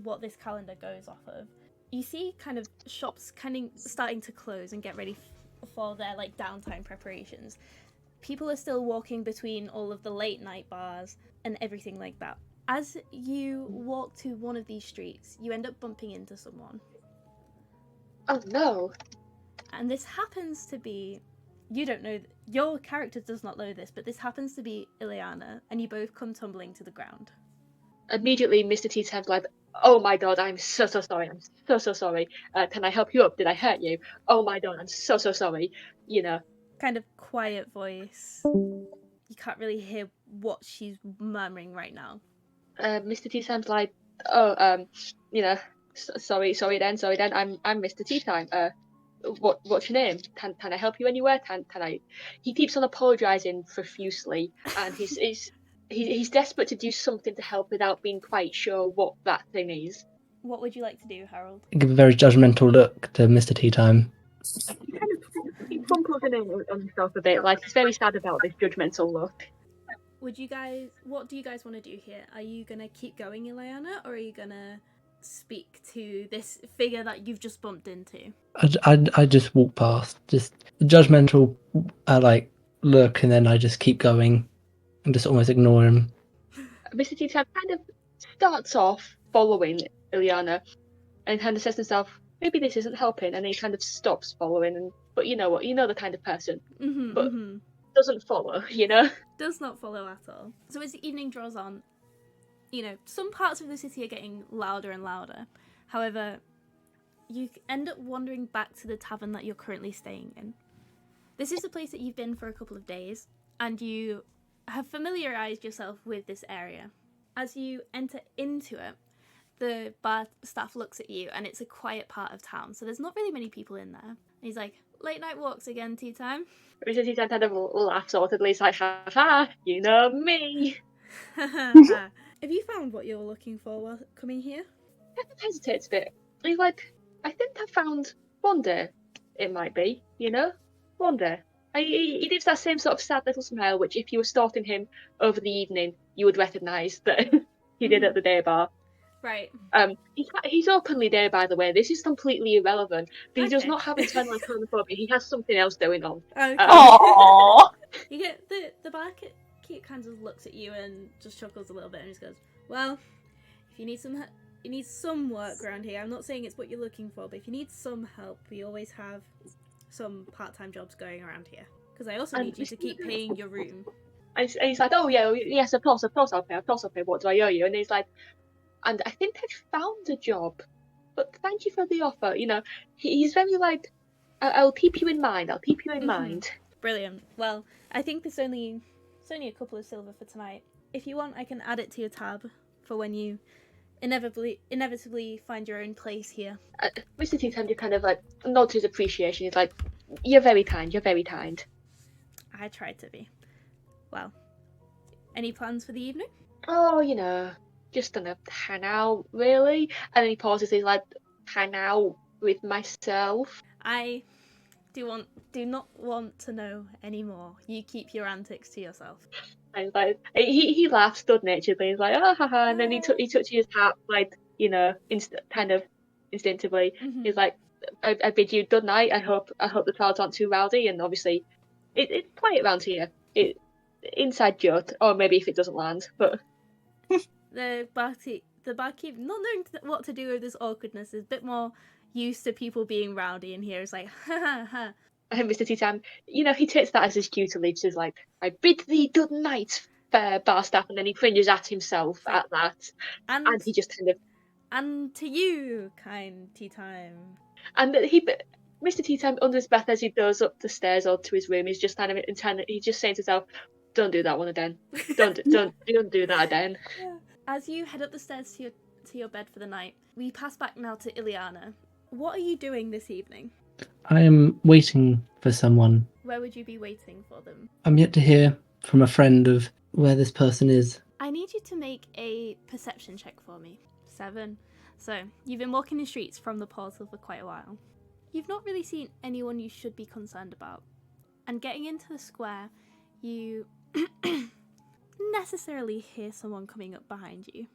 S1: what this calendar goes off of. You see kind of shops kind of starting to close and get ready for their like downtime preparations. People are still walking between all of the late night bars and everything like that. As you walk to one of these streets, you end up bumping into someone.
S3: Oh no.
S1: And this happens to be, you don't know, your character does not know this, but this happens to be Ileana, and you both come tumbling to the ground.
S3: Immediately, Mr. T sounds like, oh my god, I'm so sorry, I'm so sorry. Can I help you up? Did I hurt you? Oh my god, I'm so sorry.
S1: Kind of quiet voice. You can't really hear what she's murmuring right now.
S3: Mr. T sounds like, sorry then, I'm Mr. Tea Time. What's your name? Can I help you anywhere? Can I? He keeps on apologising profusely, and he's desperate to do something to help without being quite sure what that thing is.
S1: What would you like to do, Harold?
S6: Give a very judgmental look to Mr. Tea Time.
S3: He crumples in on himself a bit, like he's very sad about this judgmental look.
S1: What do you guys want to do here? Are you gonna keep going, Ileana, or are you gonna speak to this figure that you've just bumped into?
S6: I just walk past, just a judgmental like look, and then I just keep going and just almost ignore him.
S3: Mr. T kind of starts off following Ileana and kind of says to himself, maybe this isn't helping, and then he kind of stops following, but you know what, the kind of person, but doesn't follow,
S1: Does not follow at all. So as the evening draws on, some parts of the city are getting louder and louder. However, you end up wandering back to the tavern that you're currently staying in. This is a place that you've been for a couple of days, and you have familiarized yourself with this area. As you enter into it, The bar staff looks at you, and it's a quiet part of town, so there's not really many people in there. And he's like, late night walks again, tea time?
S3: Mr. Tea Time kind of laughs awkwardly. He's like, ha ha, you know me.
S1: Have you found what you're looking for while coming here?
S3: Kind of hesitates a bit. He's like, I think I found Wonder. It might be, you know? Wonder. He gives that same sort of sad little smile, which if you were stalking him over the evening, you would recognise that he did at the day bar.
S1: Right.
S3: He's openly there, by the way. This is completely irrelevant. But he does
S1: Okay.
S3: not have internal homophobia. He has something else going on.
S1: Okay.
S2: Aww.
S1: You get the barkeep kind of looks at you and just chuckles a little bit and just goes, well, if you need some work around here, I'm not saying it's what you're looking for, but if you need some help, we always have some part-time jobs going around here. Because I also need you to keep paying your room.
S3: And he's like, oh yeah, yes, of course I'll pay. What do I owe you? And he's like, and I think I found a job, but thank you for the offer. You know, he's very like, I'll keep you in mind. Mind.
S1: Brilliant. Well, I think it's only a couple of silver for tonight. If you want, I can add it to your tab for when you inevitably find your own place here.
S3: Mr. Tea Time just kind of like nods his appreciation. He's like, you're very kind.
S1: I tried to be. Well, any plans for the evening?
S3: Oh, you know, just gonna hang out, really. And then he pauses. He's like, hang out with myself.
S1: I do not want to know anymore. You keep your antics to yourself.
S3: And like he laughs good-naturedly. He's like, ah ha ha, and then he touches his hat, like, you know, kind of instinctively.
S1: Mhm.
S3: He's like, I bid you good night. I hope the crowds aren't too rowdy. And obviously, it's quiet around here. Inside joke, or maybe if it doesn't land, but.
S1: The barkeep, not knowing what to do with this awkwardness, is a bit more used to people being rowdy in here. It's like, ha ha ha.
S3: And Mr. Tea Time, you know, he takes that as his cue to leave. So he's like, I bid thee good night, fair bar staff, and then he cringes at himself at that. And he just kind of.
S1: And to you, kind tea time.
S3: And Mr. Tea Time, under his breath as he goes up the stairs or to his room, he's just he's just saying to himself, don't do that one again. Don't do that again.
S1: Yeah. As you head up the stairs to your bed for the night, we pass back now to Ileana. What are you doing this evening?
S6: I am waiting for someone.
S1: Where would you be waiting for them?
S6: I'm yet to hear from a friend of where this person is.
S1: I need you to make a perception check for me. 7. So, you've been walking the streets from the portal for quite a while. You've not really seen anyone you should be concerned about. And getting into the square, you necessarily hear someone coming up behind you.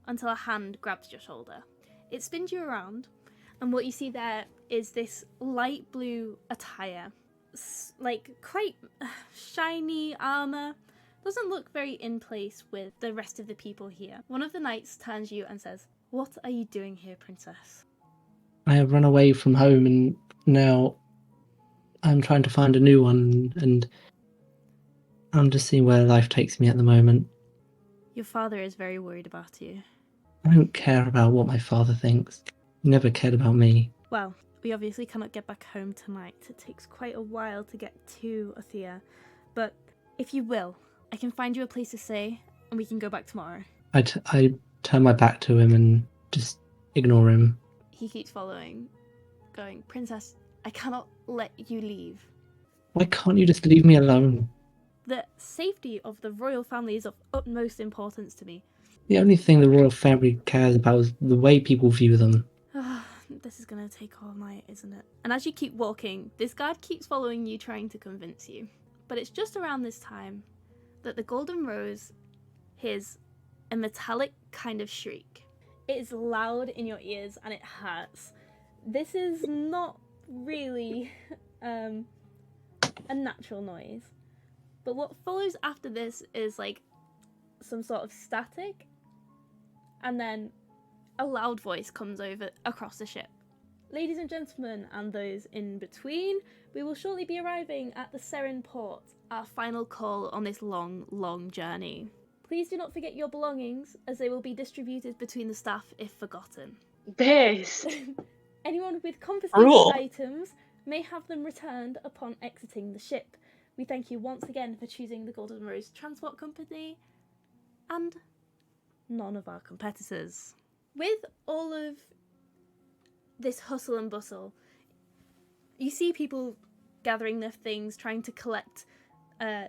S1: Until a hand grabs your shoulder. It spins you around, and what you see there is this light blue attire. Like, quite shiny armour. Doesn't look very in place with the rest of the people here. One of the knights turns to you and says, "What are you doing here, princess?"
S6: I have run away from home and now I'm trying to find a new one, and I'm just seeing where life takes me at the moment.
S1: Your father is very worried about you.
S6: I don't care about what my father thinks. He never cared about me.
S1: Well, we obviously cannot get back home tonight. It takes quite a while to get to Othea. But if you will, I can find you a place to stay and we can go back tomorrow.
S6: I turn my back to him and just ignore him.
S1: He keeps following, going, "Princess, I cannot let you leave.
S6: Why can't you just leave me alone?
S1: The safety of the royal family is of utmost importance to me."
S6: The only thing the royal family cares about is the way people view them.
S1: This is going to take all night, isn't it? And as you keep walking, this guard keeps following you, trying to convince you. But it's just around this time that the golden rose hears a metallic kind of shriek. It is loud in your ears and it hurts. This is not really a natural noise. But what follows after this is like some sort of static, and then a loud voice comes over across the ship. "Ladies and gentlemen, and those in between, we will shortly be arriving at the Seren port, our final call on this long, long journey. Please do not forget your belongings, as they will be distributed between the staff if forgotten.
S3: This.
S1: Anyone with confiscated
S2: Rule.
S1: items may have them returned upon exiting the ship. We thank you once again for choosing the Golden Rose Transport Company and none of our competitors." With all of this hustle and bustle, you see people gathering their things, trying to collect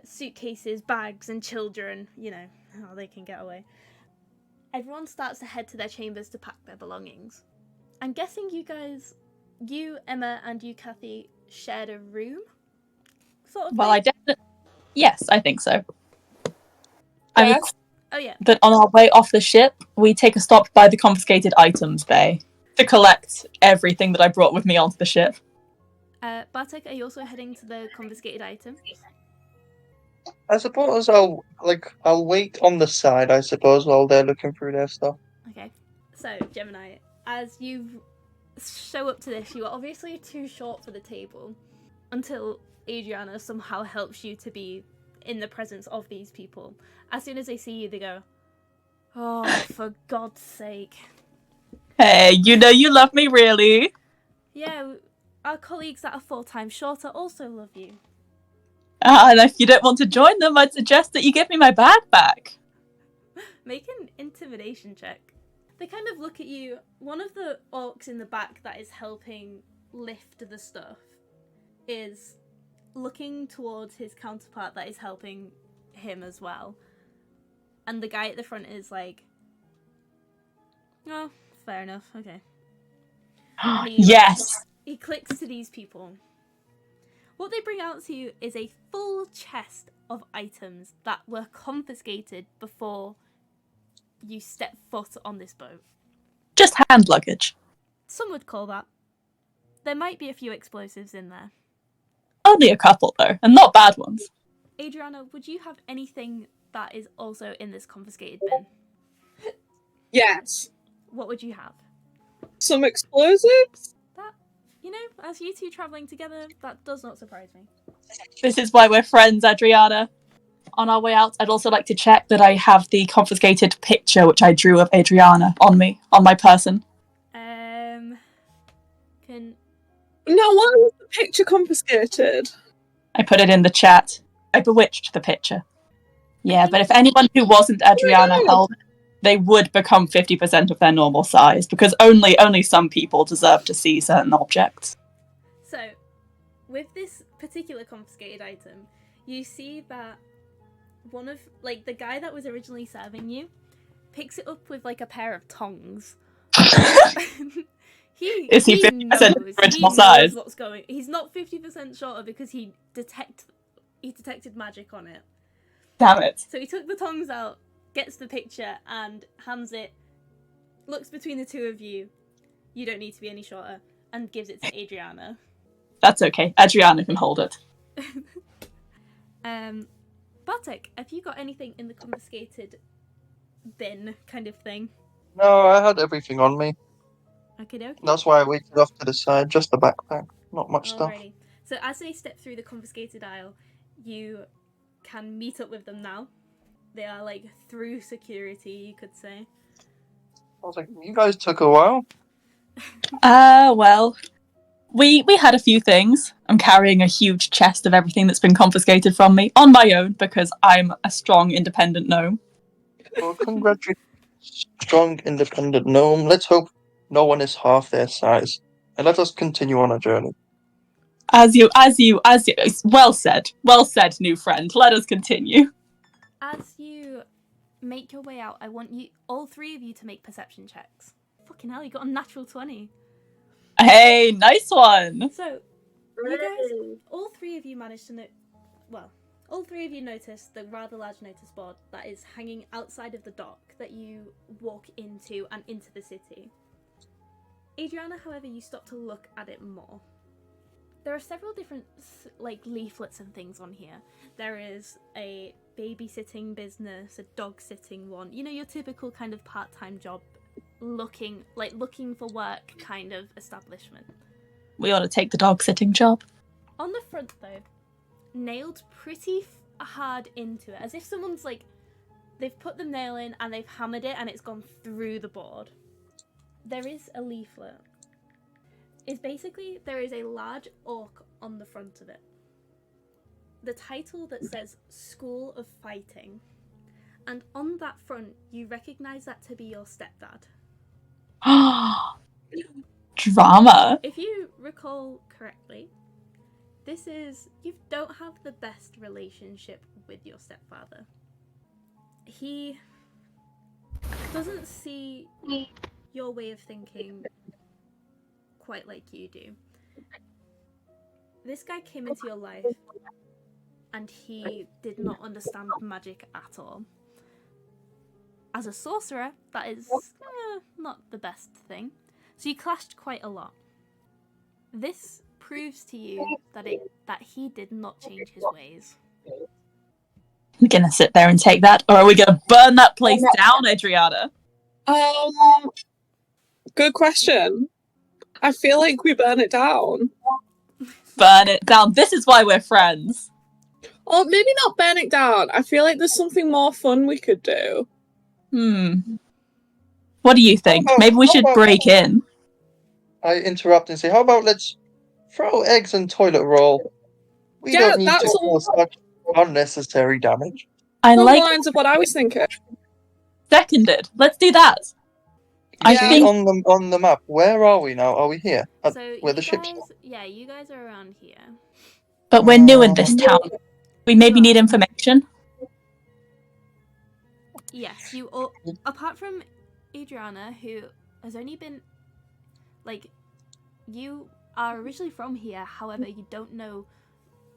S1: suitcases, bags, and children. You know, how they can get away. Everyone starts to head to their chambers to pack their belongings. I'm guessing you, Emma, and you, Kathy, shared a room? Sort of
S2: Well,
S1: thing?
S2: I definitely. Yes, I think so. I
S4: Yes.
S2: recall
S1: Oh, yeah.
S2: that on our way off the ship, we take a stop by the confiscated items bay to collect everything that I brought with me onto the ship.
S1: Bartek, are you also heading to the confiscated items?
S5: I suppose I'll wait on the side, I suppose, while they're looking through their stuff.
S1: Okay. So, Gemini, as you show up to this, you are obviously too short for the table until Adriana somehow helps you to be in the presence of these people. As soon as they see you, they go, "Oh, for God's sake."
S2: Hey, you know you love me, really.
S1: Yeah, our colleagues that are 4 times shorter also love you.
S2: And if you don't want to join them, I'd suggest that you give me my bag back.
S1: Make an intimidation check. They kind of look at you. One of the orcs in the back that is helping lift the stuff is looking towards his counterpart that is helping him as well. And the guy at the front is like, "Oh, fair enough, okay." And
S2: Yes.
S1: he clicks to these people. What they bring out to you is a full chest of items that were confiscated before you step foot on this boat.
S2: Just hand luggage.
S1: Some would call that. There might be a few explosives in there.
S2: Only a couple, though, and not bad ones.
S1: Adriana, would you have anything that is also in this confiscated bin?
S4: Yes.
S1: What would you have?
S4: Some explosives?
S1: That, you know, as you two travelling together, that does not surprise me.
S2: This is why we're friends, Adriana. On our way out, I'd also like to check that I have the confiscated picture which I drew of Adriana on me, on my person.
S1: Can...
S4: Now, why was the picture confiscated?
S2: I put it in the chat. I bewitched the picture. Yeah, but if anyone who wasn't Adriana held it, they would become 50% of their normal size, because only some people deserve to see certain objects.
S1: So, with this particular confiscated item, you see that one of, like, the guy that was originally serving you picks it up with, like, a pair of tongs.
S2: Is he 50% of the original size?
S1: What's going. He's not 50% shorter because he detected magic on it.
S2: Damn it.
S1: So he took the tongs out, gets the picture, and hands it, looks between the two of you, you don't need to be any shorter, and gives it to Adriana.
S2: That's okay. Adriana can hold it.
S1: Bartek, have you got anything in the confiscated bin kind of thing?
S5: No, I had everything on me.
S1: Okay.
S5: That's why I waited off to the side, just the backpack. Not much stuff.
S1: Alrighty. So as they step through the confiscated aisle, you can meet up with them now. They are, like, through security, you could say.
S5: I was like, you guys took a while.
S2: Well, we had a few things. I'm carrying a huge chest of everything that's been confiscated from me on my own because I'm a strong, independent gnome.
S5: Well, congratulations, strong, independent gnome. Let's hope no one is half their size, and let us continue on our journey.
S2: As you, well said, new friend. Let us continue.
S1: As you make your way out, I want you, all 3 of you, to make perception checks. Fucking hell, you got a natural 20.
S2: Hey, nice one.
S1: So, you guys, all 3 of you managed to all 3 of you noticed the rather large notice board that is hanging outside of the dock that you walk into and into the city. Adriana, however, you stop to look at it more. There are several different, like, leaflets and things on here. There is a babysitting business, a dog-sitting one. You know, your typical kind of part-time job, looking for work kind of establishment.
S2: We ought to take the dog-sitting job.
S1: On the front, though, nailed pretty hard into it, as if someone's, like, they've put the nail in and they've hammered it and it's gone through the board. There is a leaflet. It's basically, there is a large orc on the front of it. The title that says School of Fighting. And on that front, you recognise that to be your stepdad.
S2: Drama.
S1: If you recall correctly, you don't have the best relationship with your stepfather. He doesn't see your way of thinking quite like you do. This guy came into your life and he did not understand magic at all. As a sorcerer, that is not the best thing. So you clashed quite a lot. This proves to you that he did not change his ways.
S2: We're gonna sit there and take that, or are we gonna burn that place down, Adriana?
S4: Good question. I feel like we burn it down.
S2: Burn it down. This is why we're friends.
S4: Or maybe not burn it down. I feel like there's something more fun we could do.
S2: What do you think? Maybe we should break in.
S5: I interrupt and say, how about let's throw eggs and toilet roll? We
S4: Yeah,
S5: don't need
S4: that's
S5: to cause such unnecessary damage.
S2: I
S4: along
S2: like
S4: the lines of what I was thinking.
S2: seconded. Let's do that.
S5: You
S2: I
S5: see
S2: think
S5: on the map, where are we now? Are we here?
S1: So
S5: where the ship's are?
S1: yeah, you guys are around here.
S2: but we're new in this town. We maybe need information.
S1: Yes, you all, apart from Adriana, who has only been, like, you are originally from here, however, you don't know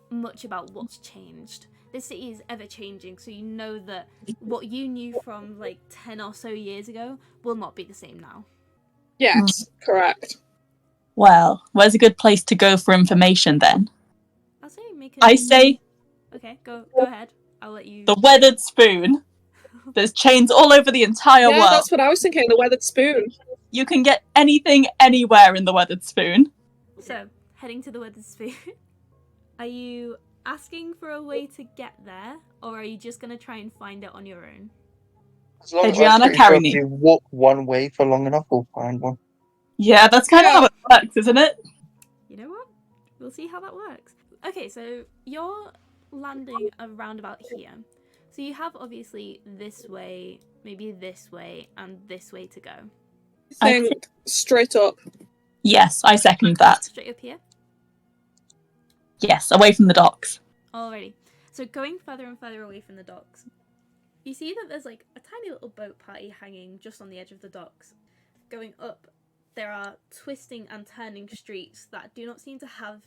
S1: much about what's changed. This city is ever changing, so you know that what you knew from, like, 10 or so years ago will not be the same now.
S4: Yes, correct.
S2: Well, where's a good place to go for information then?
S1: I'll say
S2: I say
S1: Okay, go ahead. I'll let you...
S2: the Weathered Spoon. There's chains all over the entire
S4: Yeah,
S2: world.
S4: that's what I was thinking, the Weathered Spoon.
S2: You can get anything anywhere in the Weathered Spoon.
S1: So, heading to the Weathered Spoon. Are you asking for a way to get there, or are you just going to try and find it on your own?
S2: Adriana, carry me.
S5: If you walk one way for long enough, we'll find one.
S2: Yeah, that's kind of how it works, isn't it?
S1: You know what? We'll see how that works. Okay, so you're landing around about here. So you have obviously this way, maybe this way, and this way to go.
S4: I think straight up.
S2: Yes, I second that.
S1: Straight up here?
S2: Yes, away from the docks.
S1: Alrighty. So going further and further away from the docks, you see that there's like a tiny little boat party hanging just on the edge of the docks. Going up, there are twisting and turning streets that do not seem to have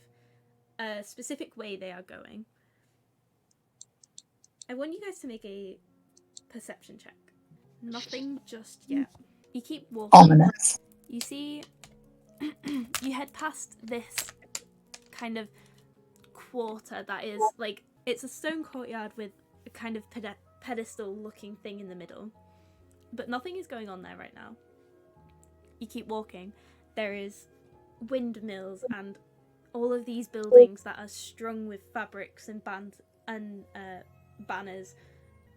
S1: a specific way they are going. I want you guys to make a perception check. Nothing just yet. You keep walking.
S2: Ominous.
S1: You see, you head past this kind of quarter that is like, it's a stone courtyard with a kind of pedestal looking thing in the middle. But nothing is going on there right now. You keep walking. There is windmills and all of these buildings that are strung with fabrics and banners,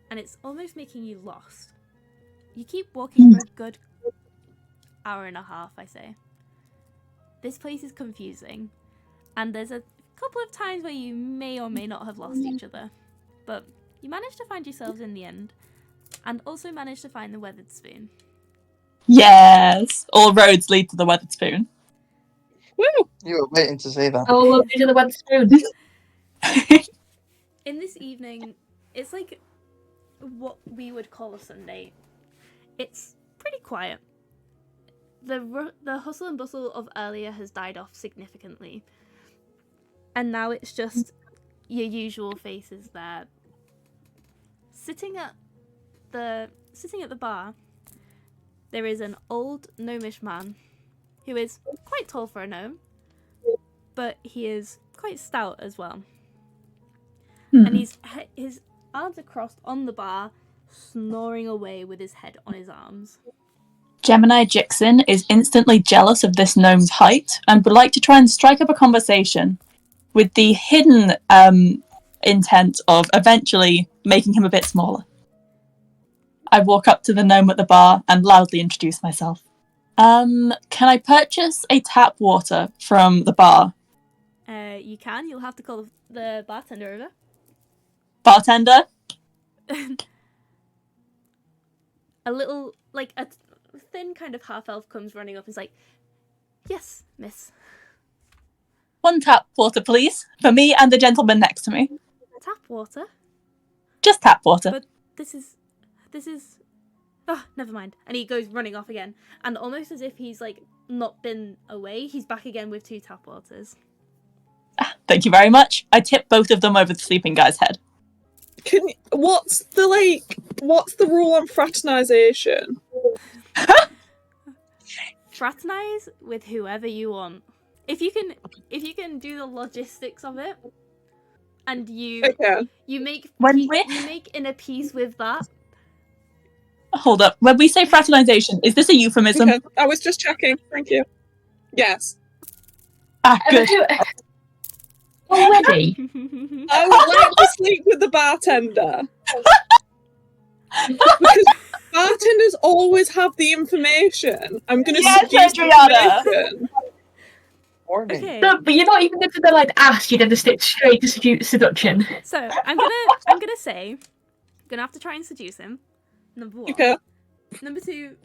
S1: and it's almost making you lost. You keep walking for a good hour and a half, I say. This place is confusing, and there's a couple of times where you may or may not have lost each other, but you manage to find yourselves in the end, and also manage to find the Weathered Spoon.
S2: Yes, all roads lead to the Weathered Spoon.
S4: Woo!
S5: You were waiting to say that.
S3: Oh, look, these are the Weathered Spoon.
S1: In this evening, it's like what we would call a Sunday. It's pretty quiet. The hustle and bustle of earlier has died off significantly, and now it's just your usual faces there. Sitting at the bar, there is an old gnomish man who is quite tall for a gnome, but he is quite stout as well. And his arms are crossed on the bar, snoring away with his head on his arms.
S2: Gemini Jixin is instantly jealous of this gnome's height and would like to try and strike up a conversation with the hidden intent of eventually making him a bit smaller. I walk up to the gnome at the bar and loudly introduce myself. Can I purchase a tap water from the bar?
S1: You can. You'll have to call the bartender over.
S2: Bartender?
S1: A little, like, thin kind of half elf comes running up and is like, "Yes, miss.
S2: 1 tap water, please, for me and the gentleman next to me.
S1: Tap water.
S2: Just tap water.
S1: But this is. Oh, never mind." And he goes running off again, and almost as if he's like not been away, he's back again with 2 tap waters.
S2: Thank you very much. I tip both of them over the sleeping guy's head.
S4: What's the rule on fraternization?
S1: Fraternize with whoever you want. If you can do the logistics of it, and you make inner peace with that.
S2: Hold up. When we say fraternization, is this a euphemism?
S4: Okay. I was just checking. Thank you. Yes.
S2: Good.
S7: Already?
S4: I would like to sleep with the bartender. Because bartenders always have the information. I'm going to seduce the information.
S5: Morning.
S1: Okay.
S7: No, but you're not even going to like ask. You're going to stick straight to seduction.
S1: So I'm gonna say, gonna have to try and seduce him. Number 1.
S4: Okay.
S1: Number 2,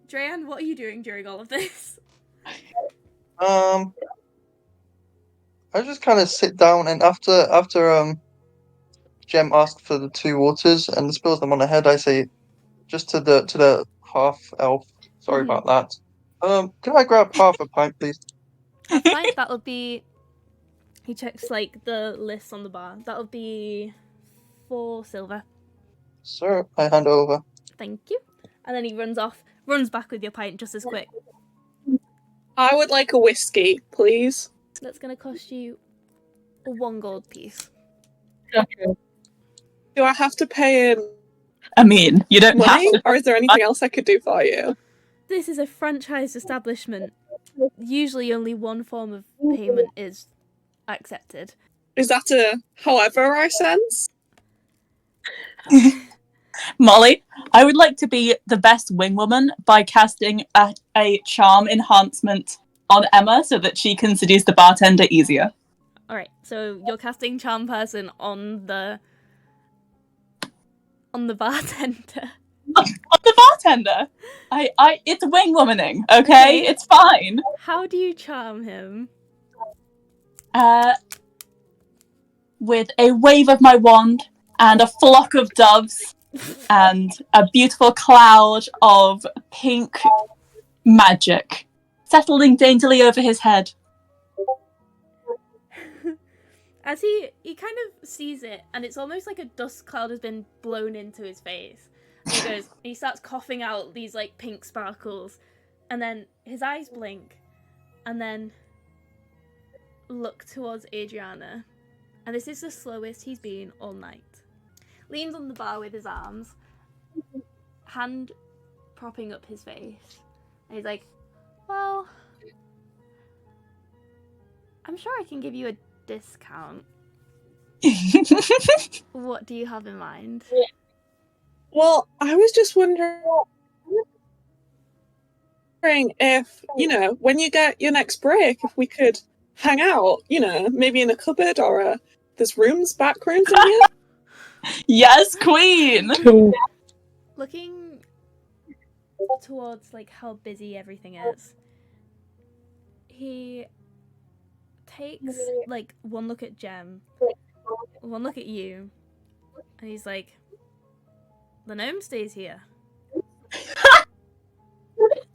S1: Dreyan, what are you doing during all of this?
S5: I just kind of sit down, and after Jem asked for the 2 waters and spills them on her head, I say, just to the half elf, sorry about that. Can I grab half a pint, please?
S1: A pint, that'll be. He checks like the list on the bar. That'll be 4 silver.
S5: Sir, I hand over.
S1: Thank you. And then he runs back with your pint just as quick.
S4: I would like a whiskey, please.
S1: That's gonna cost you 1 gold piece.
S7: Okay.
S4: Do I have to pay in
S2: I mean, you don't have
S4: money,
S2: to.
S4: or is there anything else I could do for you?
S1: This is a franchise establishment. Usually only one form of payment is accepted.
S4: Is that a however I sense?
S2: Molly, I would like to be the best wingwoman by casting a charm enhancement on Emma so that she can seduce the bartender easier.
S1: Alright, so you're casting Charm Person on the bartender.
S2: On the bartender? It's wingwomaning, okay? It's fine.
S1: How do you charm him?
S2: With a wave of my wand and a flock of doves and a beautiful cloud of pink magic settling daintily over his head.
S1: As he kind of sees it, and it's almost like a dust cloud has been blown into his face. And he starts coughing out these like pink sparkles, and then his eyes blink, and then look towards Adriana. And this is the slowest he's been all night. Leans on the bar with his arms, hand propping up his face. And he's like, well, I'm sure I can give you a discount. What do you have in mind?
S4: Well, I was just wondering if, when you get your next break, if we could hang out, maybe in a cupboard or there's back rooms in here.
S2: Yes, queen!
S6: Cool.
S1: Looking towards like how busy everything is, he takes like one look at Jem, one look at you, and he's like, the gnome stays here.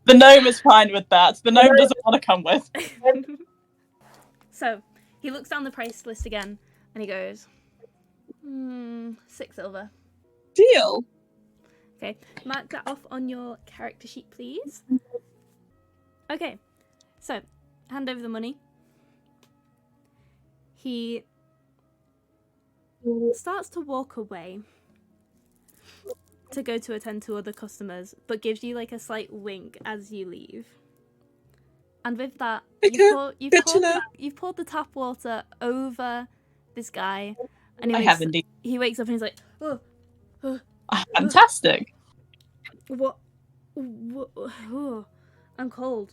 S2: The gnome is fine with that. The gnome doesn't want to come with.
S1: So he looks down the price list again and he goes, 6 silver.
S4: Deal.
S1: Okay, mark that off on your character sheet, please. Okay, so hand over the money. He starts to walk away to go to attend to other customers, but gives you like a slight wink as you leave. And with that, you've poured the tap water over this guy, and
S2: I have indeed.
S1: he wakes up and he's like, oh,
S2: Fantastic.
S1: what? Oh, I'm cold.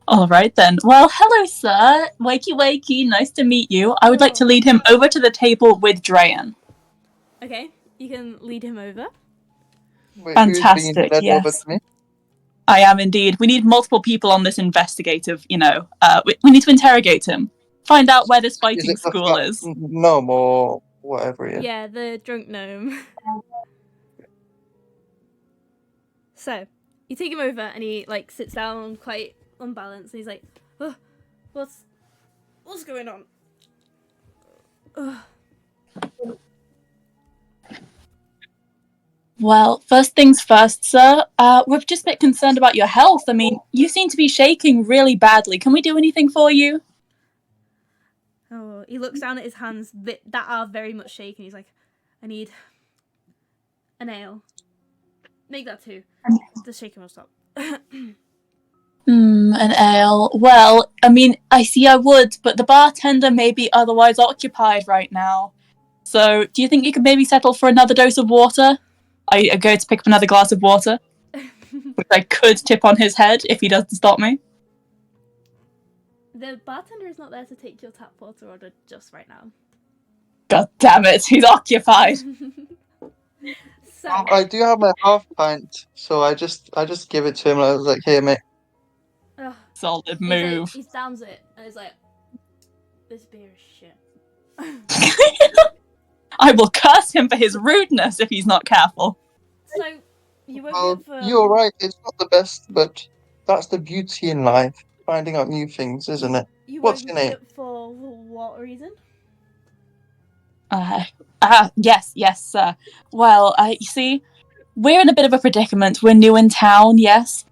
S2: All right then. Well, hello, sir. Wakey, wakey. Nice to meet you. I would like to lead him over to the table with Dreyan.
S1: Okay, You can lead him over.
S5: Wait,
S2: Fantastic,
S5: who's being led over
S2: yes.
S5: to me?
S2: I am indeed. We need multiple people on this investigative, we need to interrogate him. Find out where this
S5: Is
S2: fighting
S5: it the
S2: school
S5: fat
S2: is.
S5: gnome or whatever he is?
S1: Yeah, the drunk gnome. So, you take him over and he like sits down quite unbalanced and he's like, oh, what's going on? Ugh.
S2: Well, first things first, sir. We're just a bit concerned about your health. I mean, you seem to be shaking really badly. Can we do anything for you?
S1: Oh, he looks down at his hands that are very much shaking. He's like, I need an ale. Make that 2. The shaking will stop.
S2: An ale. Well, I mean, I see I would, but the bartender may be otherwise occupied right now. So, do you think you could maybe settle for another dose of water? I go to pick up another glass of water, which I could tip on his head if he doesn't stop me.
S1: The bartender is not there to take your tap water order just right now.
S2: God damn it, he's occupied.
S1: So,
S5: I do have my half pint, so I just give it to him. I was like, "Here, mate."
S1: ugh,
S2: Solid
S1: he's
S2: move.
S1: like, he downs it and he's like, this beer is shit.
S2: I will curse him for his rudeness if he's not careful.
S1: So, you won't
S5: Well,
S1: get for...
S5: you're right. It's not the best, but that's the beauty in life, finding out new things, isn't it?
S1: You
S5: What's
S1: won't
S5: your name?
S1: get for what reason?
S2: Yes, sir. Well, you see, we're in a bit of a predicament. We're new in town, yes.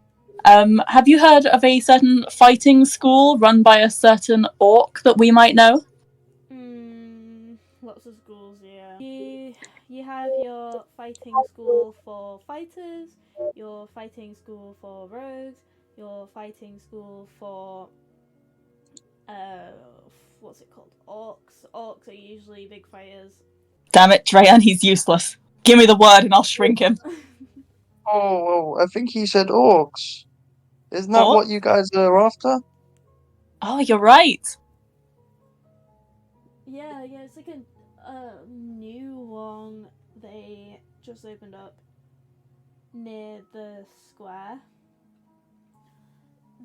S2: Have you heard of a certain fighting school run by a certain orc that we might know?
S1: Lots of schools, yeah. You have your fighting school for fighters, your fighting school for rogues, your fighting school for what's it called? Orcs. Orcs are usually big fighters.
S2: Damn it, Drayan, he's useless. Give me the word and I'll shrink him.
S5: Oh, I think he said orcs. Isn't that
S2: Orcs?
S5: what you guys are after?
S2: Oh, you're right.
S1: Yeah, it's like a new one. They just opened up near the square.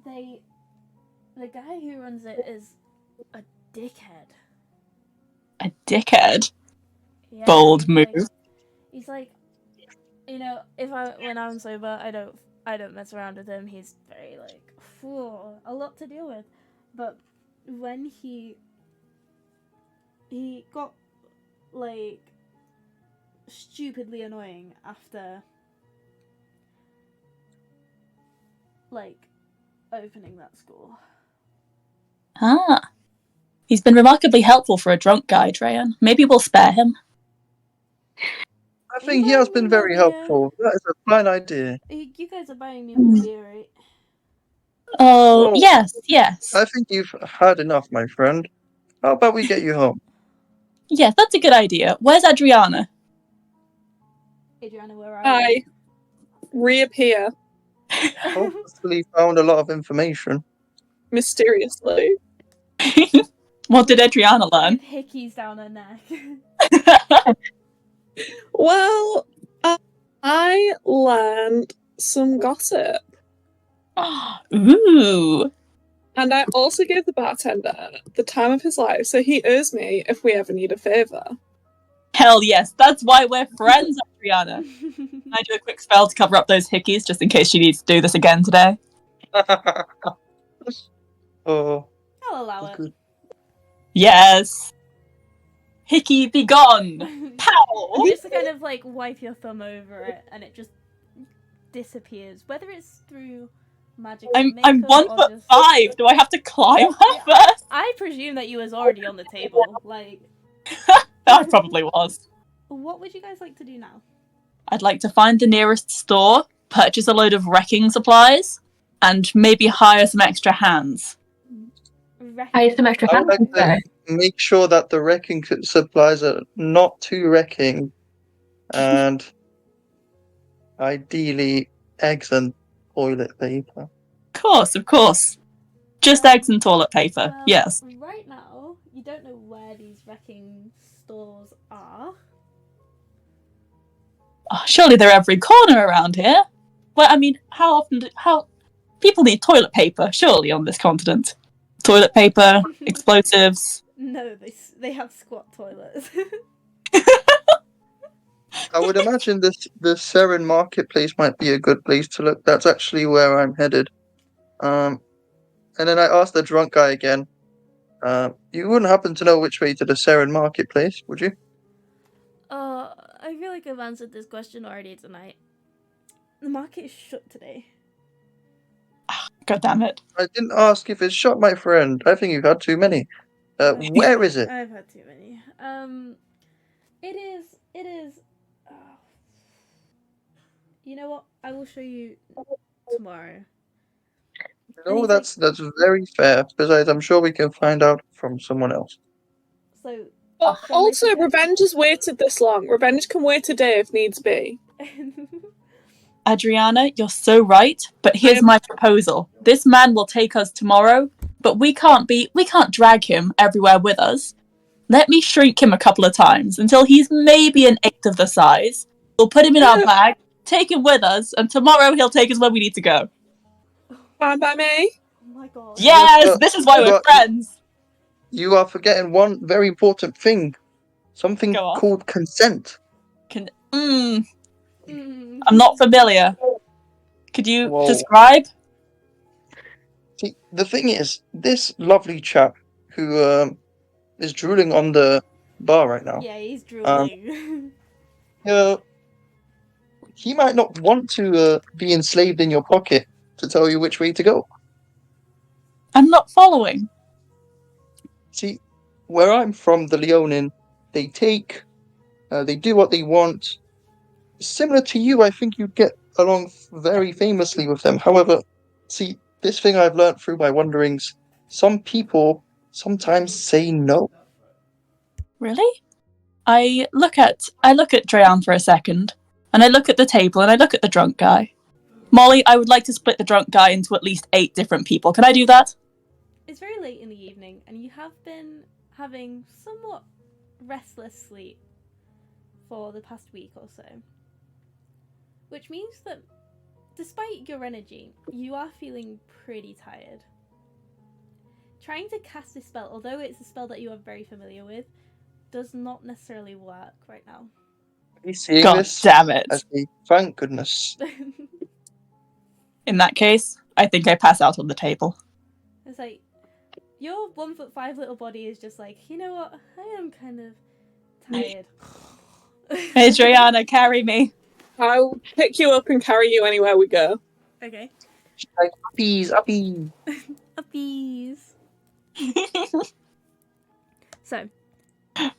S1: The guy who runs it is a dickhead.
S2: A dickhead.
S1: Yeah,
S2: Bold move.
S1: He's like, when I'm sober, I don't mess around with him. He's very like, a lot to deal with. But when he got like stupidly annoying after like opening that school.
S2: He's been remarkably helpful for a drunk guy, Drayan. Maybe we'll spare him.
S5: I think he has been very helpful. That is a fine idea.
S1: You guys are buying me more beer, right?
S2: Oh,
S5: Well,
S2: yes.
S5: I think you've had enough, my friend. How about we get you home?
S2: Yes, that's a good idea. Where's Adriana?
S1: Adriana, where are
S4: I
S1: you?
S4: reappear
S5: Hopefully found a lot of information.
S4: mysteriously.
S2: What did Adriana learn?
S1: With hickeys down her neck.
S4: Well, I learned some gossip.
S2: Ooh.
S4: And I also gave the bartender the time of his life, so he owes me if we ever need a favour.
S2: Hell yes, that's why we're friends, Adriana. Can I do a quick spell to cover up those hickeys, just in case she needs to do this again today?
S5: Oh,
S1: I'll allow it.
S5: good.
S2: Yes. Hickey, be gone. Pow!
S1: Just to kind of like wipe your thumb over it, and it just disappears. Whether it's through magic.
S2: I'm
S1: makeup
S2: 1'5". Do I have to climb her first?
S1: I presume that you was already on the table. Like,
S2: I probably was.
S1: what would you guys like to do now?
S2: I'd like to find the nearest store, purchase a load of wrecking supplies, and maybe hire some extra hands.
S7: I have some extra
S5: I would
S7: hands.
S5: like to make sure that the wrecking supplies are not too wrecking, and ideally eggs and toilet paper.
S2: Of course. Just eggs and toilet paper,
S1: Well,
S2: yes.
S1: Right now, you don't know where these wrecking stores are.
S2: Oh, surely they're every corner around here. Well, I mean, how people need toilet paper, surely, on this continent. Toilet paper, explosives.
S1: No, they have squat toilets.
S5: I would imagine the Seren Marketplace might be a good place to look. That's actually where I'm headed. And then I asked the drunk guy again. You wouldn't happen to know which way to the Seren Marketplace, would you?
S1: I feel like I've answered this question already tonight. The market is shut today.
S2: God damn it.
S5: I didn't ask if it's shot, my friend. I think you've had too many. Where is it?
S1: I've had too many. It is. Oh. You know what? I will show you tomorrow.
S5: No, that's very fair. Besides, I'm sure we can find out from someone else.
S1: So.
S4: But
S1: so
S4: also,
S1: my
S4: Revenge has waited this long. Revenge can wait a day if needs be.
S2: Adriana, you're so right, but here's my proposal. This man will take us tomorrow, but we can't drag him everywhere with us. Let me shrink him a couple of times until he's maybe an eighth of the size. We'll put him in our bag, take him with us, and tomorrow he'll take us where we need to go.
S4: Fine by me.
S1: Oh my god.
S2: Yes, this is why we're friends.
S5: You are forgetting one very important thing. Something called consent.
S2: I'm not familiar. Could you describe?
S5: See, the thing is, this lovely chap who is drooling on the bar right now.
S1: Yeah, he's drooling.
S5: He might not want to be enslaved in your pocket to tell you which way to go.
S2: I'm not following.
S5: See, where I'm from, the Leonin, they do what they want. Similar to you, I think you'd get along very famously with them. However, see, this thing I've learned through my wanderings, some people sometimes say no.
S2: Really? I look at Dreyan for a second, and I look at the table, and I look at the drunk guy. Molly, I would like to split the drunk guy into at least 8 different people. Can I do that?
S1: It's very late in the evening, and you have been having somewhat restless sleep for the past week or so. Which means that, despite your energy, you are feeling pretty tired. Trying to cast a spell, although it's a spell that you are very familiar with, does not necessarily work right now.
S5: Are you seeing
S2: God
S5: this?
S2: damn it.
S5: Thank goodness.
S2: In that case, I think I pass out on the table.
S1: It's like, your 1'5" little body is just like, you know what, I am kind of tired.
S2: Adriana, carry me.
S4: I'll pick you up and carry you anywhere we go.
S1: Okay.
S5: Like, uppies.
S1: Uppies. So.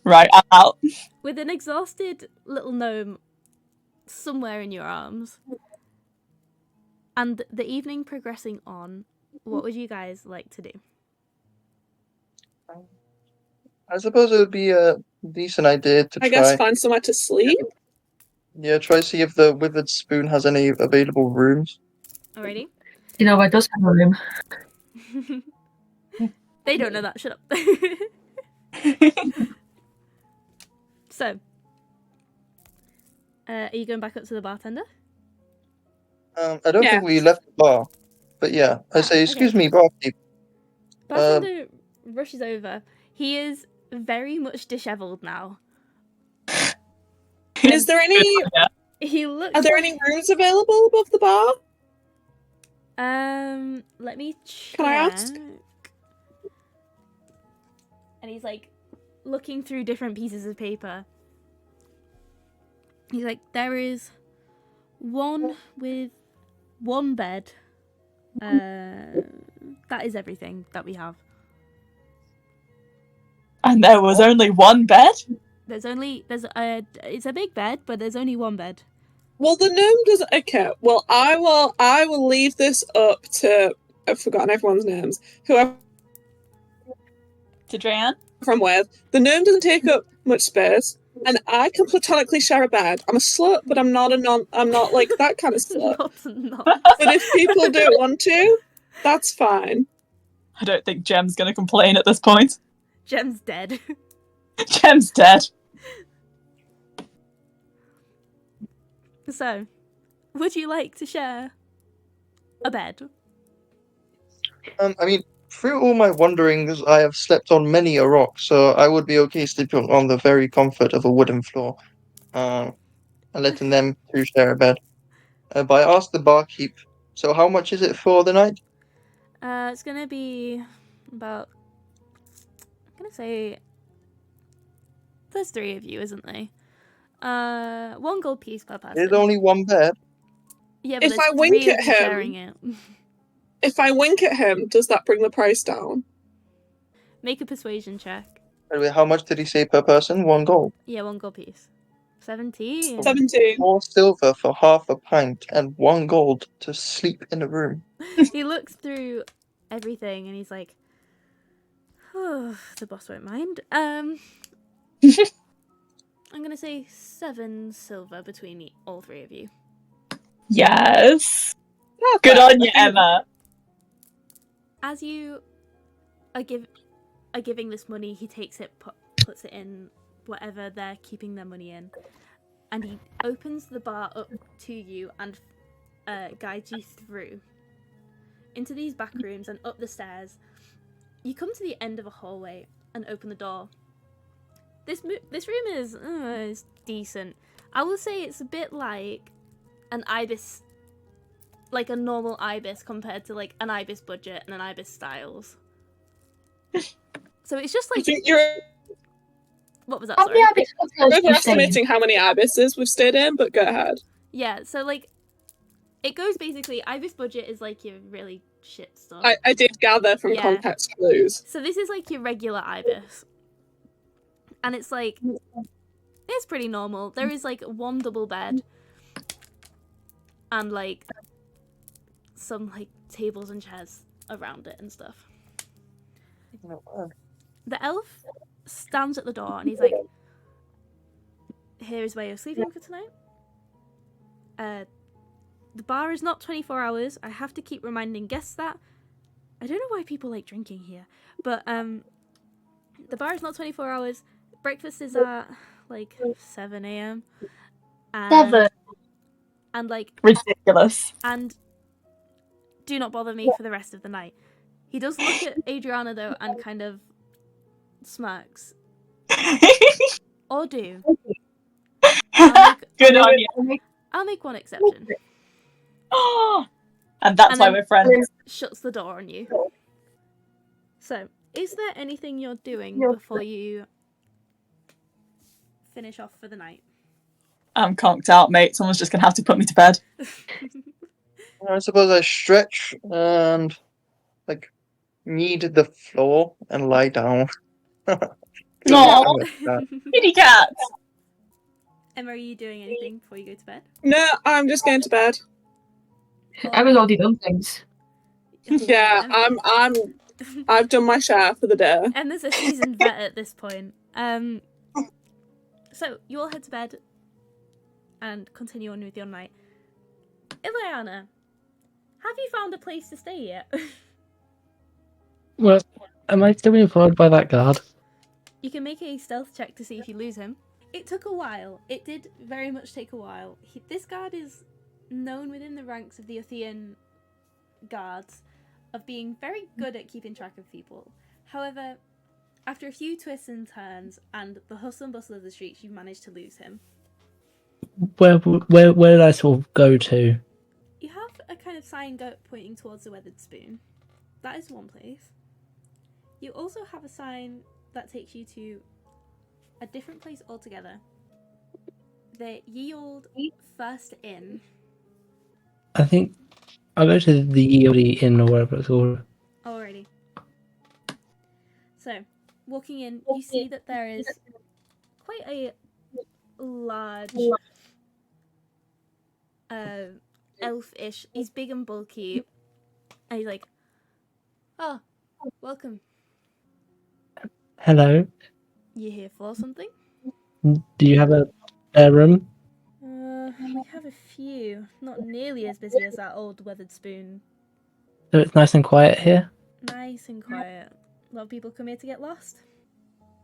S2: Right, I'm out.
S1: With an exhausted little gnome somewhere in your arms, and the evening progressing on, what would you guys like to do?
S5: I suppose it would be a decent idea to try.
S4: I guess find somewhere to sleep.
S5: Yeah, try to see if the Withered Spoon has any available rooms.
S1: Alrighty.
S7: You know, I does have a room.
S1: They don't know that. Shut up. So, are you going back up to the bartender?
S5: I don't think we left the bar, but yeah, I say, excuse me, barkeep.
S1: Bartender rushes over. He is very much dishevelled now.
S4: Is there any?
S1: He looks.
S4: Are there any rooms available above the bar?
S1: Let me check.
S4: Can I ask?
S1: And he's like looking through different pieces of paper. He's like, there is one with one bed. That is everything that we have.
S2: And there was only one bed?
S1: It's a big bed, but there's only one bed.
S4: Well, the gnome doesn't. Okay. Well, I will leave this up to. I've forgotten everyone's names. Whoever.
S2: To Dreyan?
S4: From with. The gnome doesn't take up much space, and I can platonically share a bed. I'm a slut, but I'm not like that kind of slut. But if people don't want to, that's fine.
S2: I don't think Gem's gonna complain at this point.
S1: Gem's dead.
S2: Gem's dead.
S1: So, would you like to share a bed?
S5: I mean, through all my wanderings, I have slept on many a rock, so I would be okay sleeping on the very comfort of a wooden floor, and letting them two share a bed. But I asked the barkeep, so how much is it for the night?
S1: It's gonna be about. I'm gonna say. There's 3 of you, isn't there? 1 gold piece per person.
S5: There's only one bed.
S1: Yeah, but
S4: If I
S1: there's
S4: wink
S1: 3
S4: at
S1: of you
S4: him-
S1: sharing it.
S4: If I wink at him, does that bring the price down?
S1: Make a persuasion check.
S5: Anyway, how much did he say per person? 1 gold.
S1: Yeah, 1 gold piece. 17.
S4: 17.
S5: 4 silver for half a pint, and 1 gold to sleep in a room.
S1: He looks through everything and he's like, oh, the boss won't mind. I'm gonna say 7 silver between all 3 of you.
S2: Yes.
S4: Perfect.
S2: Good on you,
S4: I think-
S2: Emma.
S1: As you are giving this money, he takes it, puts it in whatever they're keeping their money in, and he opens the bar up to you and guides you through into these back rooms and up the stairs. You come to the end of a hallway and open the door. This room is decent. I will say it's a bit like an ibis, like a normal ibis compared to like an ibis budget and an ibis styles. So it's just
S4: I
S1: like,
S4: think you're
S1: what was that?
S7: How
S1: Sorry.
S7: many ibis hotels do you stay in?
S4: overestimating how many ibises we've stayed in, but go ahead.
S1: Yeah, so like it goes basically, ibis budget is like your really shit stuff.
S4: I did gather from
S1: Yeah.
S4: context clues.
S1: So this is like your regular ibis. And it's like, it's pretty normal. There is like 1 double bed and like some like tables and chairs around it and stuff. The elf stands at the door and he's like, here is where you're sleeping for tonight. The bar is not 24 hours. I have to keep reminding guests that. I don't know why people like drinking here, but the bar is not 24 hours. Breakfast is at like 7 a.m. And,
S7: 7.
S1: and like,
S2: Ridiculous.
S1: and do not bother me for the rest of the night. He does look at Adriana though and kind of smirks. Or do.
S2: Good on you.
S1: I'll make one exception.
S2: And that's
S1: And
S2: why
S1: then-
S2: we're friends.
S1: Shuts the door on you. So, is there anything you're doing before you finish off for the night?
S2: I'm conked out, mate. Someone's just gonna have to put me to bed.
S5: I suppose I stretch and like knead the floor and lie down.
S2: Aw, kitty cat.
S1: Emma, are you doing anything before you go to bed?
S4: No, I'm just going to bed.
S7: Emma's already done things.
S4: Yeah, I've done my share for the day.
S1: Emma's a seasoned vet at this point. So you all head to bed and continue on with your night. Ileana, have you found a place to stay yet?
S6: Well, am I still being followed by that guard?
S1: You can make a stealth check to see if you lose him. It took a while. It did very much take a while. This guard is known within the ranks of the Othean guards of being very good at keeping track of people. However, after a few twists and turns and the hustle and bustle of the streets, you've managed to lose him.
S6: Where did I sort of go to?
S1: You have a kind of sign pointing towards the Weathered Spoon. That is one place. You also have a sign that takes you to a different place altogether. The Ye Olde First Inn.
S6: I think I'll go to the EOD Inn or whatever it's called.
S1: Alrighty. So, walking in, you see that there is quite a large elf-ish. He's big and bulky. And he's like, oh, welcome.
S6: Hello.
S1: You here for something?
S6: Do you have a spare room?
S1: We have a few. Not nearly as busy as that old Weathered Spoon.
S6: So it's nice and quiet here.
S1: Nice and quiet. A lot of people come here to get lost.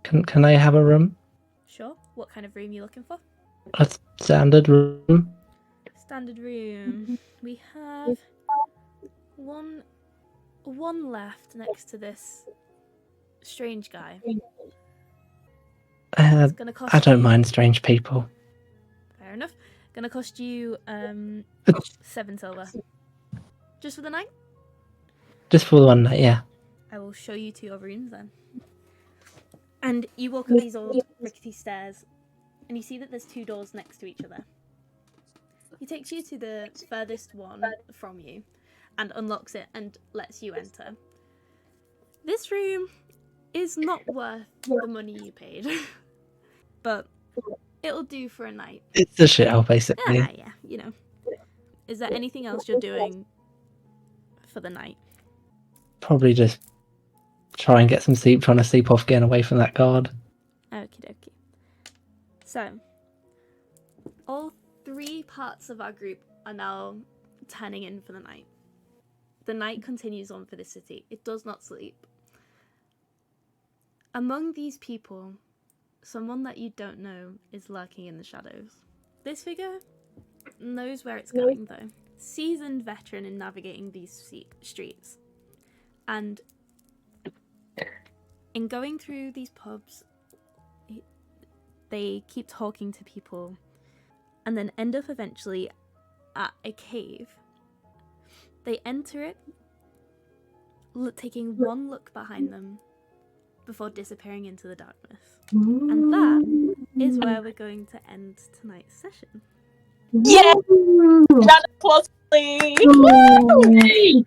S6: Can I have a room?
S1: Sure. What kind of room you looking for?
S6: A standard room.
S1: Standard room. We have one left next to this strange guy. It's gonna cost
S6: I don't
S1: you-
S6: mind strange people.
S1: Fair enough. Gonna cost you 7 silver. Just for the night?
S6: Just for the one night, yeah.
S1: I will show you to your rooms then. And you walk up these old rickety stairs, and you see that there's 2 doors next to each other. He takes you to the furthest one from you, and unlocks it and lets you enter. This room is not worth the money you paid, but it'll do for a night.
S6: It's a shithole, basically.
S1: Yeah, you know. Is there anything else you're doing for the night?
S6: Probably just try and get some sleep, trying to sleep off getting away from that guard.
S1: Okie dokie. So, all 3 parts of our group are now turning in for the night. The night continues on for the city. It does not sleep. Among these people, someone that you don't know is lurking in the shadows. This figure knows where it's going, though. Seasoned veteran in navigating these streets. And in going through these pubs, they keep talking to people and then end up eventually at a cave. They enter it, taking one look behind them before disappearing into the darkness. And that is where we're going to end tonight's session.
S2: Yeah! Round of applause, please!